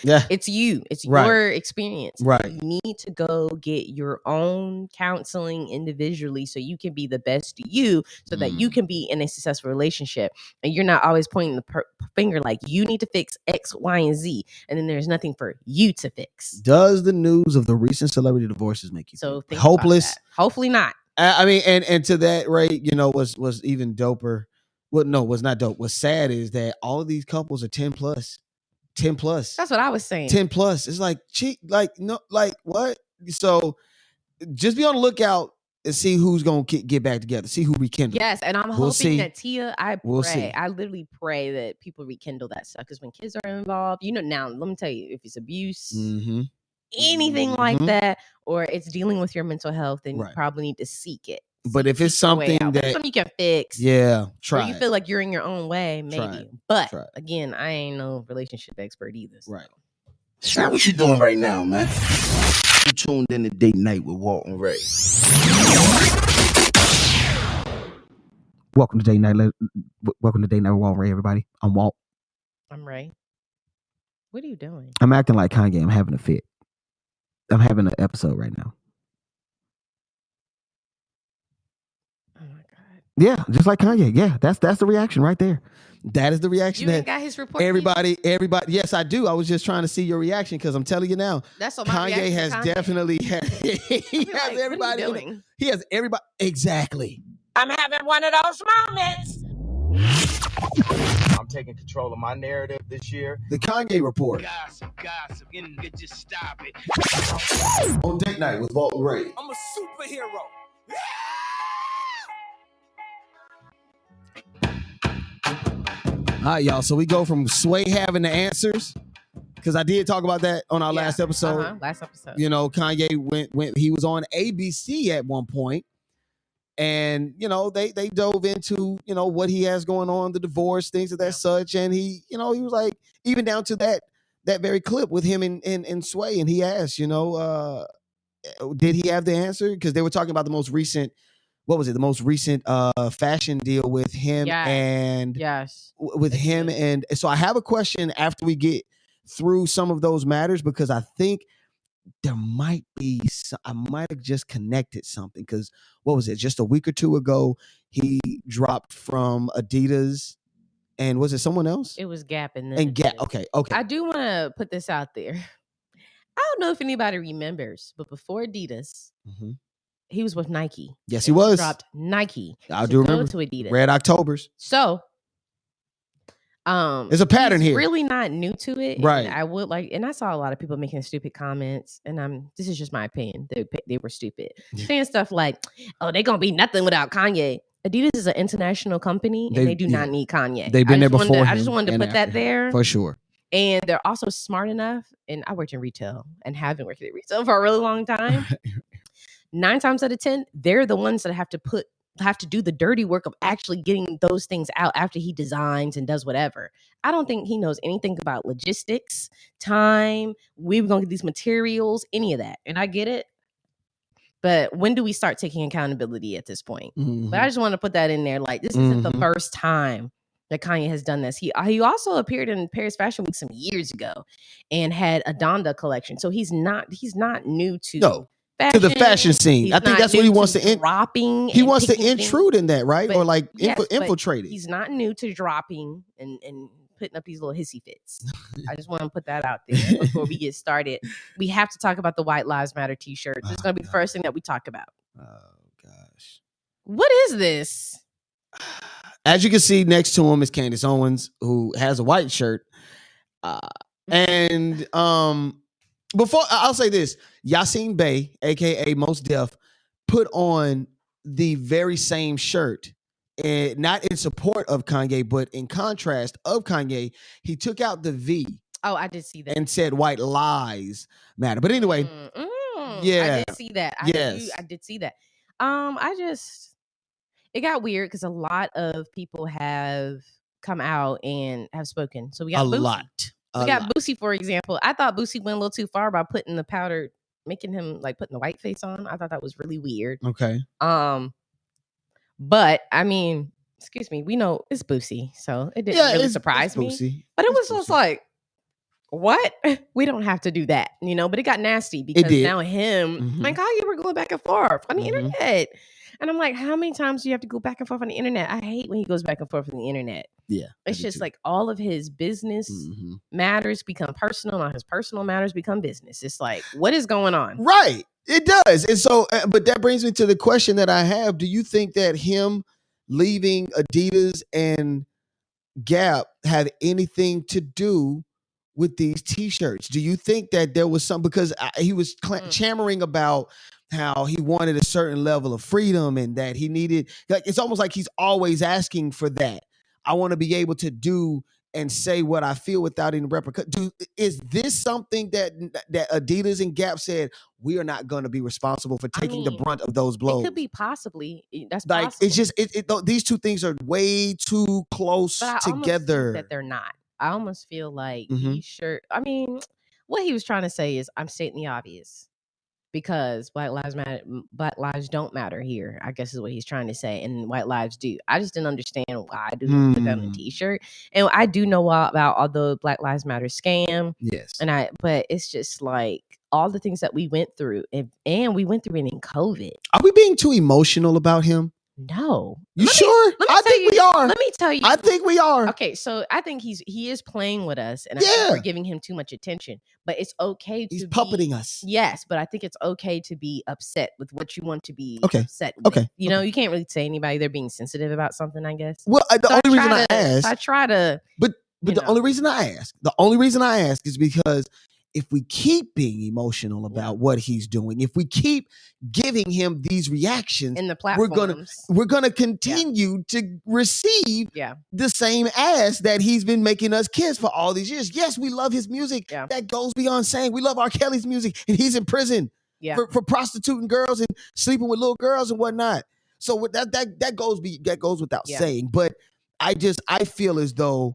Yeah. It's you. It's your experience. Right. You need to go get your own counseling individually so you can be the best you, so that you can be in a successful relationship. And you're not always pointing the finger like you need to fix X, Y, and Z. And then there's nothing for you to fix. Does the news of the recent celebrity divorces make you feel hopeless? Hopefully not. I mean, and to that, Ray, was even doper. Well, no, was not dope. What's sad is that all of these couples are 10 plus. 10 plus. That's what I was saying. 10 plus. It's like, cheat, like, no, like what? So just be on the lookout and see who's gonna get back together. See who rekindle. Yes, and I'm We'll hoping see. that Tia. We'll see. I literally pray that people rekindle that stuff because when kids are involved, now let me tell you, if it's abuse, anything like that, or it's dealing with your mental health, then you probably need to seek it. But if it's something that you can fix, try. Or you feel like you're in your own way, maybe. But again, I ain't no relationship expert either. So. Right. Shaq, what you doing right now, man? You tuned in to Date Night with Walt and Rae. Welcome to Date Night. Welcome to Date Night with Walt and Rae, everybody. I'm Walt. I'm Rae. What are you doing? I'm acting like Kanye. I'm having a fit. I'm having an episode right now. Oh my God. Yeah, just like Kanye. Yeah, that's the reaction right there. That is the reaction. You ain't got his report. Everybody. Yes, I do. I was just trying to see your reaction because I'm telling you now. That's what my Kanye has Kanye. Definitely had. He has like, everybody. What are you doing? He has everybody. Exactly. I'm having one of those moments. I'm taking control of my narrative this year. The Kanye Report. Gossip, just stop it. On Date Night with Walt and Rae. I'm a superhero. All right, y'all. So we go from Sway having the answers, because I did talk about that on our last episode. Last episode. Kanye went. He was on ABC at one point, and they dove into what he has going on, the divorce, things of that such, and he was like, even down to that very clip with him and Sway, and he asked, did he have the answer? Because they were talking about the most recent. What was it? The most recent fashion deal with him and with him. And so I have a question after we get through some of those matters, because I think there might be I might have just connected something, because what was it? Just a week or two ago, he dropped from Adidas, and was it someone else? It was Gap and Gap. Okay. I do want to put this out there. I don't know if anybody remembers, but before Adidas, he was with Nike. Yes, he was. He dropped Nike. I do remember. To Adidas. Red Octobers. So, there's a pattern here. Really not new to it, right? And I would and I saw a lot of people making stupid comments, and this is just my opinion. They were stupid, saying stuff like, "Oh, they're gonna be nothing without Kanye." Adidas is an international company, and they do not need Kanye. They've been there before. I just wanted to put that there for sure. And they're also smart enough. And I worked in retail and have been working in retail for a really long time. 9 times out of 10, they're the ones that have to do the dirty work of actually getting those things out after he designs and does whatever. I don't think he knows anything about logistics, time, we were going to get these materials, any of that. And I get it. But when do we start taking accountability at this point? But I just want to put that in there. Like, this isn't the first time that Kanye has done this. He also appeared in Paris Fashion Week some years ago and had a Donda collection. So he's not new to fashion, to the fashion scene. I think that's what he wants to dropping. He wants to intrude in that, right? Or like infiltrate it. He's not new to dropping and putting up these little hissy fits. I just want to put that out there before we get started. We have to talk about the White Lives Matter t-shirts. It's going to be the first thing that we talk about. Oh gosh. What is this? As you can see next to him is Candace Owens, who has a white shirt. And before I'll say this, Yasin Bey, aka Mos Def, put on the very same shirt, and not in support of Kanye, but in contrast of Kanye. He took out the V. Oh, I did see that. And said white lies matter. But anyway, yeah, I did see that. I did see that. It got weird because a lot of people have come out and have spoken. So we got Boosie, for example. I thought Boosie went a little too far by putting the powder, making him like putting the white face on. I thought that was really weird. Okay. But I mean, excuse me, we know it's Boosie, so it didn't really surprise me. But it was just like, what? We don't have to do that, But it got nasty because now him, and Kanye were going back and forth on the internet. And I'm like, how many times do you have to go back and forth on the internet? I hate when he goes back and forth on the internet. Yeah. It's just like all of his business matters become personal, and all his personal matters become business. It's like, what is going on? Right. It does. And so, but that brings me to the question that I have. Do you think that him leaving Adidas and Gap had anything to do with these T-shirts? Do you think that there was some, because he was clamoring about how he wanted a certain level of freedom and that he needed, like, it's almost like he's always asking for that. I want to be able to do and say what I feel without any repercussion. Is this something that Adidas and Gap said, we are not going to be responsible for taking the brunt of those blows? It could be possibly. That's like possible. it's just these two things are way too close but I together. almost think that they're not. I almost feel like he sure. I mean, what he was trying to say is, I'm stating the obvious. Because Black lives don't matter here, I guess is what he's trying to say, and white lives do. I just didn't understand why I do put that on a T-shirt, and I do know about all the Black Lives Matter scam. Yes, but it's just like all the things that we went through, and we went through it in COVID. Are we being too emotional about him? No. You sure? I think we are. Let me tell you. I think we are. Okay, so I think he is playing with us, and I think we're giving him too much attention. But it's okay to He's puppeting us. Yes, but I think it's okay to be upset with what you want to be upset with. Okay. You know, you can't really say anybody they're being sensitive about something, I guess. Well, the only reason I ask, I try to, but the only reason I ask is because if we keep being emotional about what he's doing, if we keep giving him these reactions, in the platforms, we're gonna continue to receive the same ass that he's been making us kiss for all these years. Yes, we love his music. That goes beyond saying we love R. Kelly's music, and he's in prison for prostituting girls and sleeping with little girls and whatnot. So with that goes without saying. But I feel as though,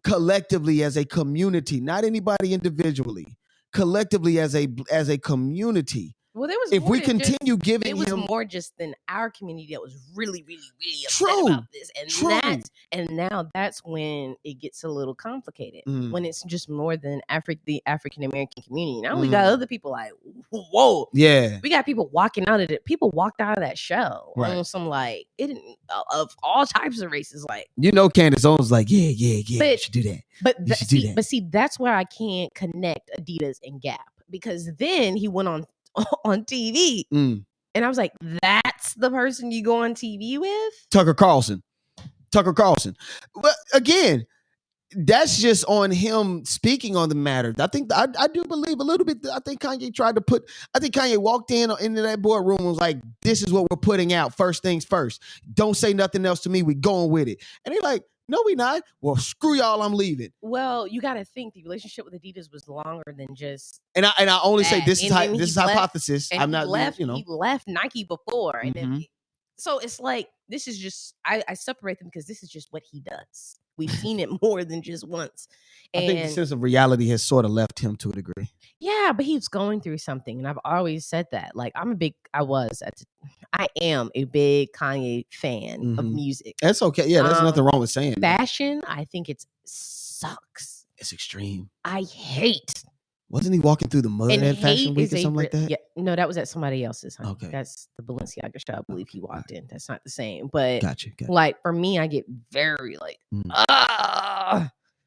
collectively as a community, not anybody individually, collectively as a community. Well, there was if we continue giving it was him more just than our community that was really, really, really upset about this, and now that's when it gets a little complicated when it's just more than the African American community. Now we got other people like, whoa, we got people walking out of it. People walked out of that show on some like of all types of races, like Candace Owens like yeah, you should do that. But see, that's where I can't connect Adidas and Gap, because then he went on TV and I was like, that's the person you go on TV with? Tucker Carlson. Well, again, that's just on him speaking on the matter. I think I do believe a little bit. I think Kanye walked into that boardroom and was like, this is what we're putting out. First things first. Don't say nothing else to me. We going with it. And they're like, no, we not. Well, screw y'all. I'm leaving. Well, you got to think the relationship with Adidas was longer than just. And I only say this is left, hypothesis. I'm not. He left Nike before, and then so it's like this is just I separate them because this is just what he does. We've seen it more than just once. And I think the sense of reality has sort of left him to a degree. Yeah, but he's going through something, and I've always said that. Like I am a big Kanye fan of music. That's okay. Yeah, there's nothing wrong with saying fashion. I think it sucks. It's extreme. I hate. Wasn't he walking through the mud at Fashion Week or something like that? Yeah, no, that was at somebody else's. Honey. Okay, that's the Balenciaga show. I believe he walked in. That's not the same. But gotcha. Like for me, I get very like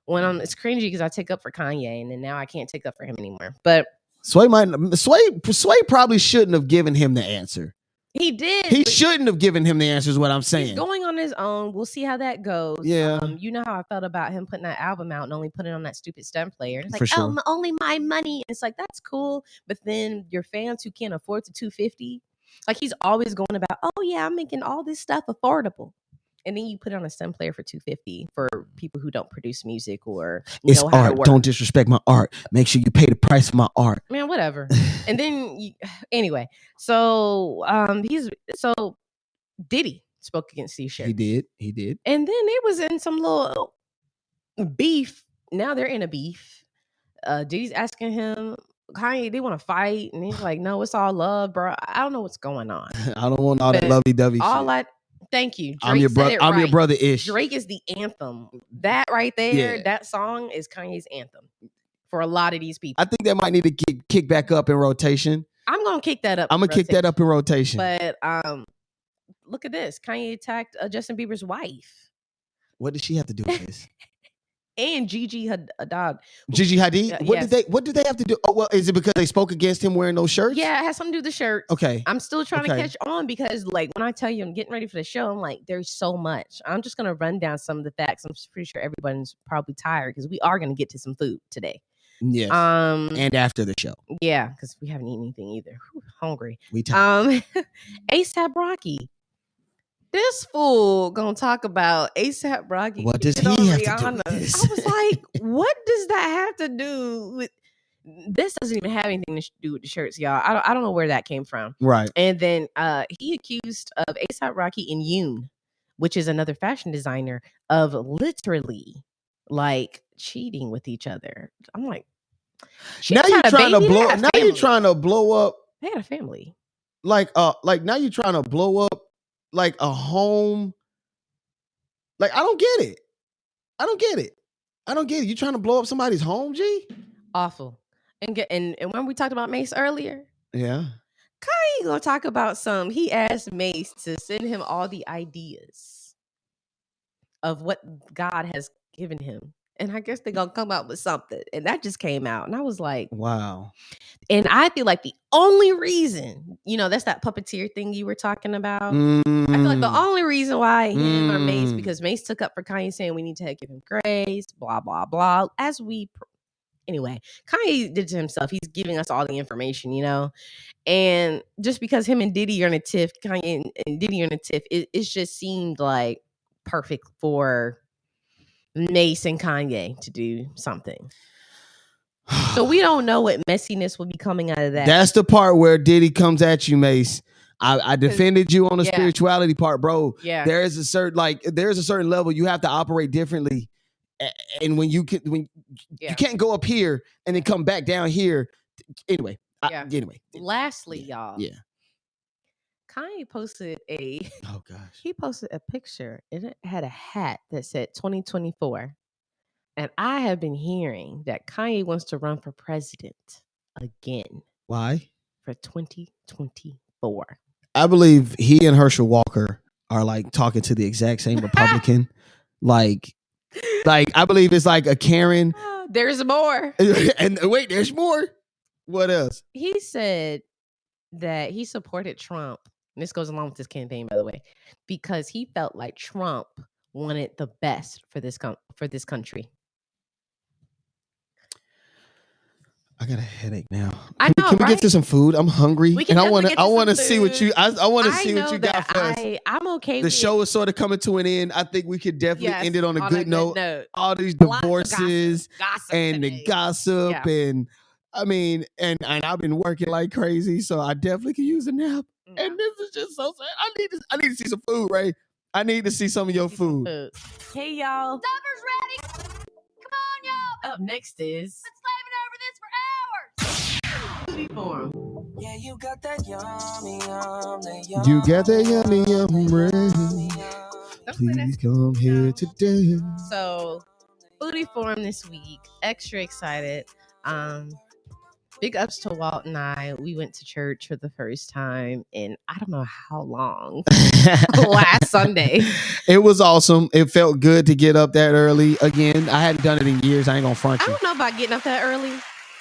when it's cringy because I take up for Kanye, and then now I can't take up for him anymore. But Sway probably shouldn't have given him the answer. He did. He shouldn't have given him the answer is what I'm saying. He's going on his own. We'll see how that goes. Yeah. You know how I felt about him putting that album out and only putting it on that stupid stem player. It's like, for sure. Only my money. It's like, that's cool. But then your fans who can't afford the $250, like he's always going about, oh yeah, I'm making all this stuff affordable. And then you put it on a stem player for $250 for people who don't produce music or it's know how art. to work. Don't disrespect my art. Make sure you pay the price for my art. Man, whatever. And then anyway, so Diddy spoke against these shirts. He did. And then it was in some little beef. Now they're in a beef. Diddy's asking him, Kanye, they want to fight, and he's like, no, it's all love, bro. I don't know what's going on. I don't want all that lovey-dovey shit. Thank you. Drake I'm your brother ish. Drake is the anthem. That right there, that song is Kanye's anthem for a lot of these people. I think that might need to kick back up in rotation. I'm gonna kick that up. I'm gonna kick that up in rotation. But look at this. Kanye attacked Justin Bieber's wife. What did she have to do with this? and Gigi Hadid. Gigi Hadid. What did they have to do? Oh, well, is it because they spoke against him wearing those shirts? Yeah, it has something to do with the shirts. Okay. I'm still trying to catch on because, like, when I tell you I'm getting ready for the show, I'm like, there's so much. I'm just gonna run down some of the facts. I'm pretty sure everyone's probably tired because we are gonna get to some food today. Yes. And after the show. Yeah, because we haven't eaten anything either. Whew, hungry. We tired. ASAP Rocky. This fool gonna talk about ASAP Rocky. What does he have to do with this? I was like, what does that have to do with this? Doesn't even have anything to do with the shirts, y'all. I don't know where that came from. Right. And then he accused of ASAP Rocky and Yoon, which is another fashion designer, of literally like cheating with each other. I'm like, now you're trying to blow. Now you're trying to blow up. They had a family. Like now you're trying to blow up like a home. Like I don't get it. I don't get it. You trying to blow up somebody's home, G? Awful. And when we talked about Mace earlier, yeah, Kanye gonna talk about some. He asked Mace to send him all the ideas of what God has given him. And I guess they're going to come out with something. And that just came out. And I was like, wow. And I feel like the only reason, that's that puppeteer thing you were talking about. I feel like the only reason why him or Mace, because Mace took up for Kanye saying we need to give him grace, blah, blah, blah. Anyway, Kanye did to himself. He's giving us all the information, And just because him and Diddy are in a tiff, Kanye and Diddy are in a tiff, it just seemed like perfect for Mace and Kanye to do something. So we don't know what messiness will be coming out of that. That's the part where Diddy comes at you, Mace. I defended you on the spirituality part, bro. Yeah. There's a certain level you have to operate differently. And when you can't go up here and then come back down here. Anyway. Lastly, y'all. Yeah. Kanye posted he posted a picture and it had a hat that said 2024. And I have been hearing that Kanye wants to run for president again. Why? For 2024. I believe he and Herschel Walker are like talking to the exact same Republican. like I believe it's like a Karen. There's more. And wait, there's more. What else? He said that he supported Trump. And this goes along with this campaign, by the way, because he felt like Trump wanted the best for this country. I got a headache now. Can we get to some food? I'm hungry, and I want to see what you. I want to see what you got for us. I'm okay. The show is sort of coming to an end. I think we could definitely end it on a good note. All these divorces and the gossip, and I mean, and I've been working like crazy, so I definitely could use a nap. And this is just so sad. I need to see some food, Ray. I need to see some of your food. Hey, y'all. Supper's ready. Come on, y'all. Up next is. Been slaving over this for hours. Foodie Forum. Yeah, you got that yummy, You got that yummy, Please come here today. So, Foodie Forum this week. Extra excited. Big ups to Walt and I. We went to church for the first time in I don't know how long. Last Sunday. It was awesome. It felt good to get up that early again. I hadn't done it in years. I ain't gonna front you. I don't know about getting up that early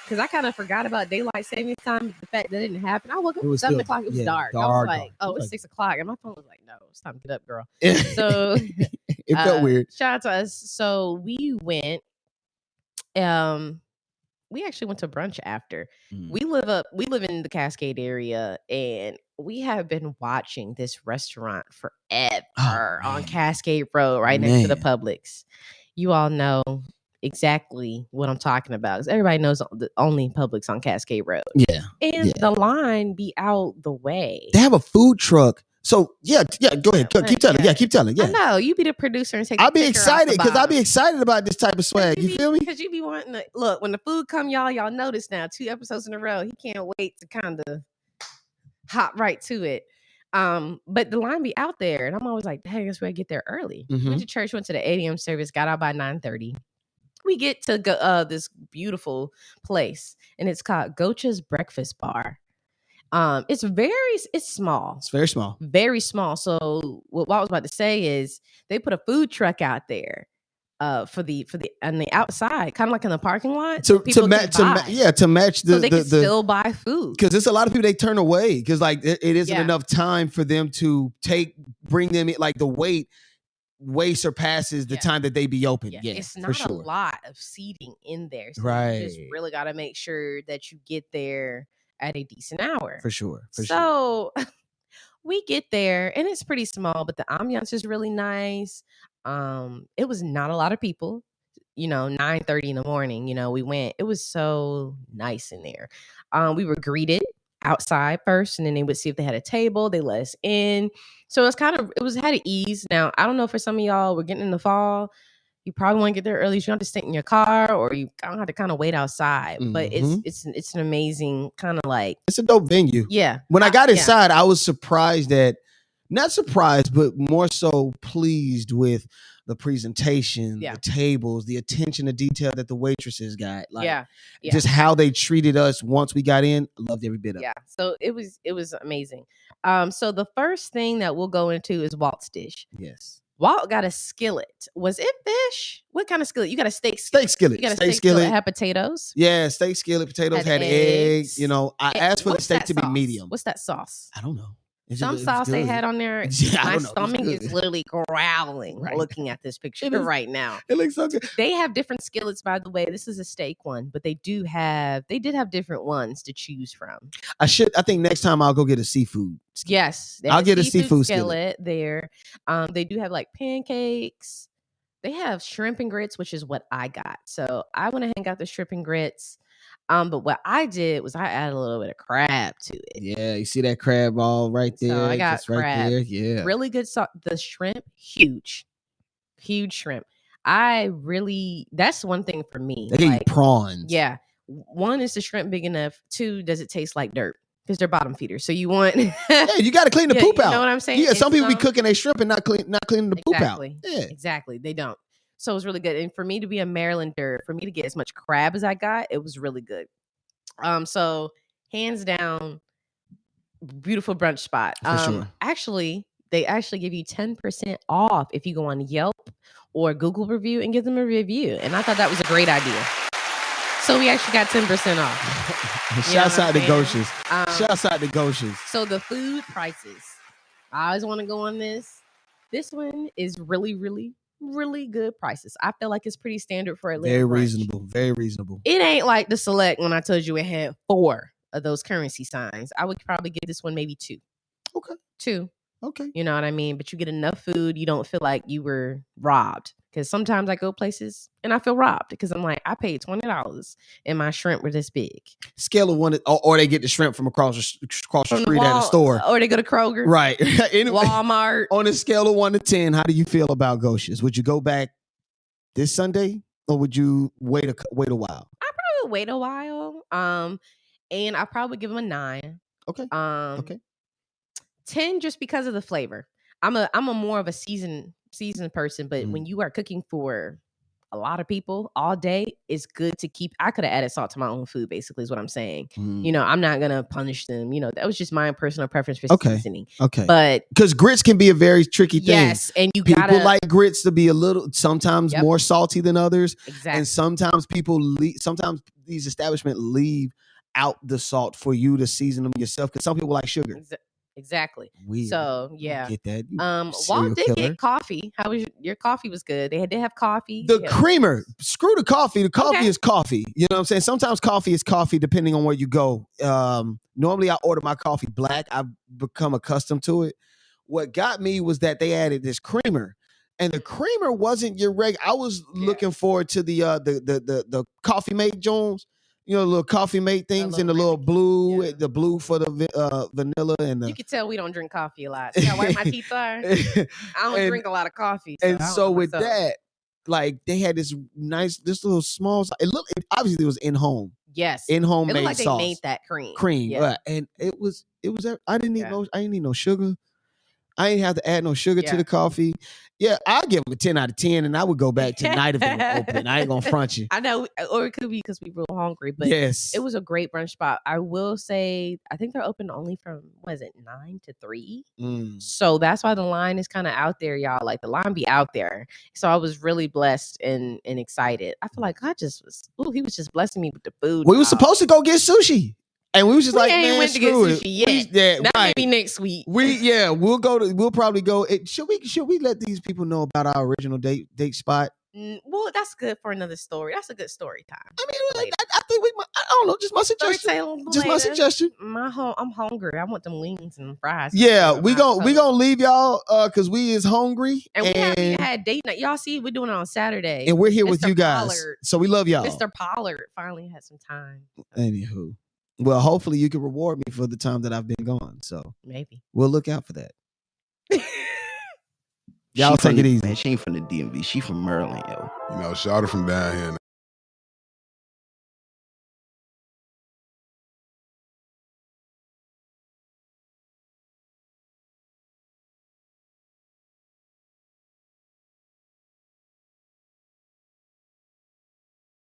because I kind of forgot about daylight savings time. The fact that it didn't happen. I woke up at 7 o'clock. It was dark. I was like, it's 6 o'clock. And my phone was like, no, it's time to get up, girl. So it felt weird. Shout out to us. So we went. We actually went to brunch after. We live in the Cascade area, and we have been watching this restaurant forever on Cascade Road, right next to the Publix. You all know exactly what I'm talking about, because everybody knows the only Publix on Cascade Road. Yeah. And the line be out the way. They have a food truck. So yeah, go ahead. Keep telling. Yeah, keep telling. Yeah. I know. You be the producer and take I'll be excited because I'll be excited about this type of swag. You feel me? Because you be wanting to look when the food come, y'all notice now 2 episodes in a row. He can't wait to kind of hop right to it. But the line be out there, and I'm always like, hey, I guess we gotta get there early. Went to church, went to the 8 a.m. service, got out by 9:30. We get to go this beautiful place, and it's called Gocha's Breakfast Bar. It's small. It's very small. Very small. So what I was about to say is they put a food truck out there. for the on the outside, kind of like in the parking lot, to people match can buy. to match the so they can still buy food. Because there's a lot of people they turn away because like it isn't Yeah. enough time for them to bring them in. Like the wait way surpasses the time that they be open. Yeah, It's for not a sure. lot of seating in there, so Right. you just really got to make sure that you get there at a decent hour. For sure. So we get there and it's pretty small, but the ambiance is really nice. It was not a lot of people. 9:30 in the morning, we went. It was so nice in there. We were greeted outside first, and then they would see if they had a table. They let us in. So it had ease. Now, I don't know, for some of y'all, we're getting in the fall. You probably want to get there early. So you don't have to sit in your car, or you don't have to kind of wait outside. But it's an amazing kind of like, It's a dope venue. yeah. When I got inside, I was surprised not surprised, but more so pleased with the presentation, the tables, the attention to detail that the waitresses got. Like, just how they treated us once we got in. I loved every bit of it. Yeah. So it was amazing. So the first thing that we'll go into is Walt's dish. Yes. Walt got a skillet. Was it fish? What kind of skillet? You got a steak skillet. You got a steak skillet. It had potatoes. Yeah, steak skillet, potatoes, had eggs. I asked for the steak to be medium. What's that sauce? I don't know. Some sauce they had on there. My stomach is literally growling looking at this picture right now. It looks so good. They have different skillets, by the way. This is a steak one, but they did have different ones to choose from. I think next time I'll go get a seafood. Yes, I'll get a seafood skillet there. They do have like pancakes. They have shrimp and grits, which is what I got. So I went ahead and got the shrimp and grits. But what I did was I added a little bit of crab to it. Yeah, you see that crab ball right there? So I got crab. Right there. Yeah. Really good sauce. The shrimp, huge shrimp. That's one thing for me. They gave you prawns. Yeah. One, is the shrimp big enough? Two, does it taste like dirt? Because they're bottom feeders. So you want yeah, you got to clean the poop out. You know what I'm saying? Yeah, some people be cooking their shrimp and not cleaning the poop out. Yeah. Exactly. They don't. So it was really good. And for me to be a Marylander, for me to get as much crab as I got, it was really good. So hands down, beautiful brunch spot. For sure. Actually, they actually give you 10% off if you go on Yelp or Google review and give them a review. And I thought that was a great idea. So we actually got 10% off. Shouts out to Goshes. Shouts out to Goshes. So the food prices. I always want to go on this. This one is really, really, really good prices. I feel like it's pretty standard for Atlanta. Very reasonable. Very reasonable. It ain't like the Select when I told you it had 4 of those currency signs. I would probably give this one maybe 2. Okay. 2. Okay. You know what I mean? But you get enough food. You don't feel like you were robbed. Because sometimes I go places and I feel robbed because I'm like, I paid $20 and my shrimp were this big. Scale of 1, or they get the shrimp from across the street at a store. Or they go to Kroger. Right. Anyway, Walmart. On a scale of 1 to 10, how do you feel about Goshes? Would you go back this Sunday or would you wait a while? I probably would wait a while. And I probably give them a 9. Okay. Okay. 10 just because of the flavor. I'm a more of a seasoned person, but when you are cooking for a lot of people all day, it's good to keep. I could have added salt to my own food, basically, is what I'm saying. I'm not gonna punish them. That was just my personal preference for seasoning. Okay. But because grits can be a very tricky thing. Yes, and people like grits to be a little sometimes Yep. more salty than others. Exactly. And sometimes sometimes these establishments leave out the salt for you to season them yourself because some people like sugar. Exactly. Weird. So yeah. Get that. Walt did get coffee. How was your coffee? Was good. They did have coffee. The creamer. Screw the coffee. The coffee is coffee. You know what I'm saying? Sometimes coffee is coffee depending on where you go. Normally I order my coffee black. I've become accustomed to it. What got me was that they added this creamer. And the creamer wasn't your regular. I was looking forward to the Coffee Mate Jones. The little Coffee Mate things in the little blue, the blue for the vanilla and the. You can tell we don't drink coffee a lot. See how white my teeth are? I don't drink a lot of coffee. So with that, like they had this little small. It obviously it was in home. Yes, in home made like sauce. They made that cream. And it was. I didn't need no sugar. I ain't have to add no sugar to the coffee. Yeah, I'll give them a 10 out of 10, and I would go back tonight if they were open. I ain't gonna front you. I know, or it could be because we were hungry, but yes, it was a great brunch spot. I will say, I think they're open only from 9 to 3. So that's why the line is kind of out there, y'all. Like the line be out there. So I was really blessed and excited. I feel like God he was just blessing me with the food. We were supposed to go get sushi. And we was just man, went to get screw sushi it. Not maybe next week. We'll probably go. Should we let these people know about our original date spot? Well, that's good for another story. That's a good story time. I mean, I think I don't know. Just my suggestion. My suggestion. I'm hungry. I want them wings and fries. Yeah, we gonna leave y'all because we is hungry and we haven't had date night. Y'all see, we're doing it on Saturday, and we're here with you guys. Pollard, so we love y'all. Mr. Pollard finally had some time. Anywho. Well, hopefully you can reward me for the time that I've been gone. So maybe we'll look out for that. Y'all take it easy. Man, she ain't from the DMV. She from Maryland, yo. Shout out from down here.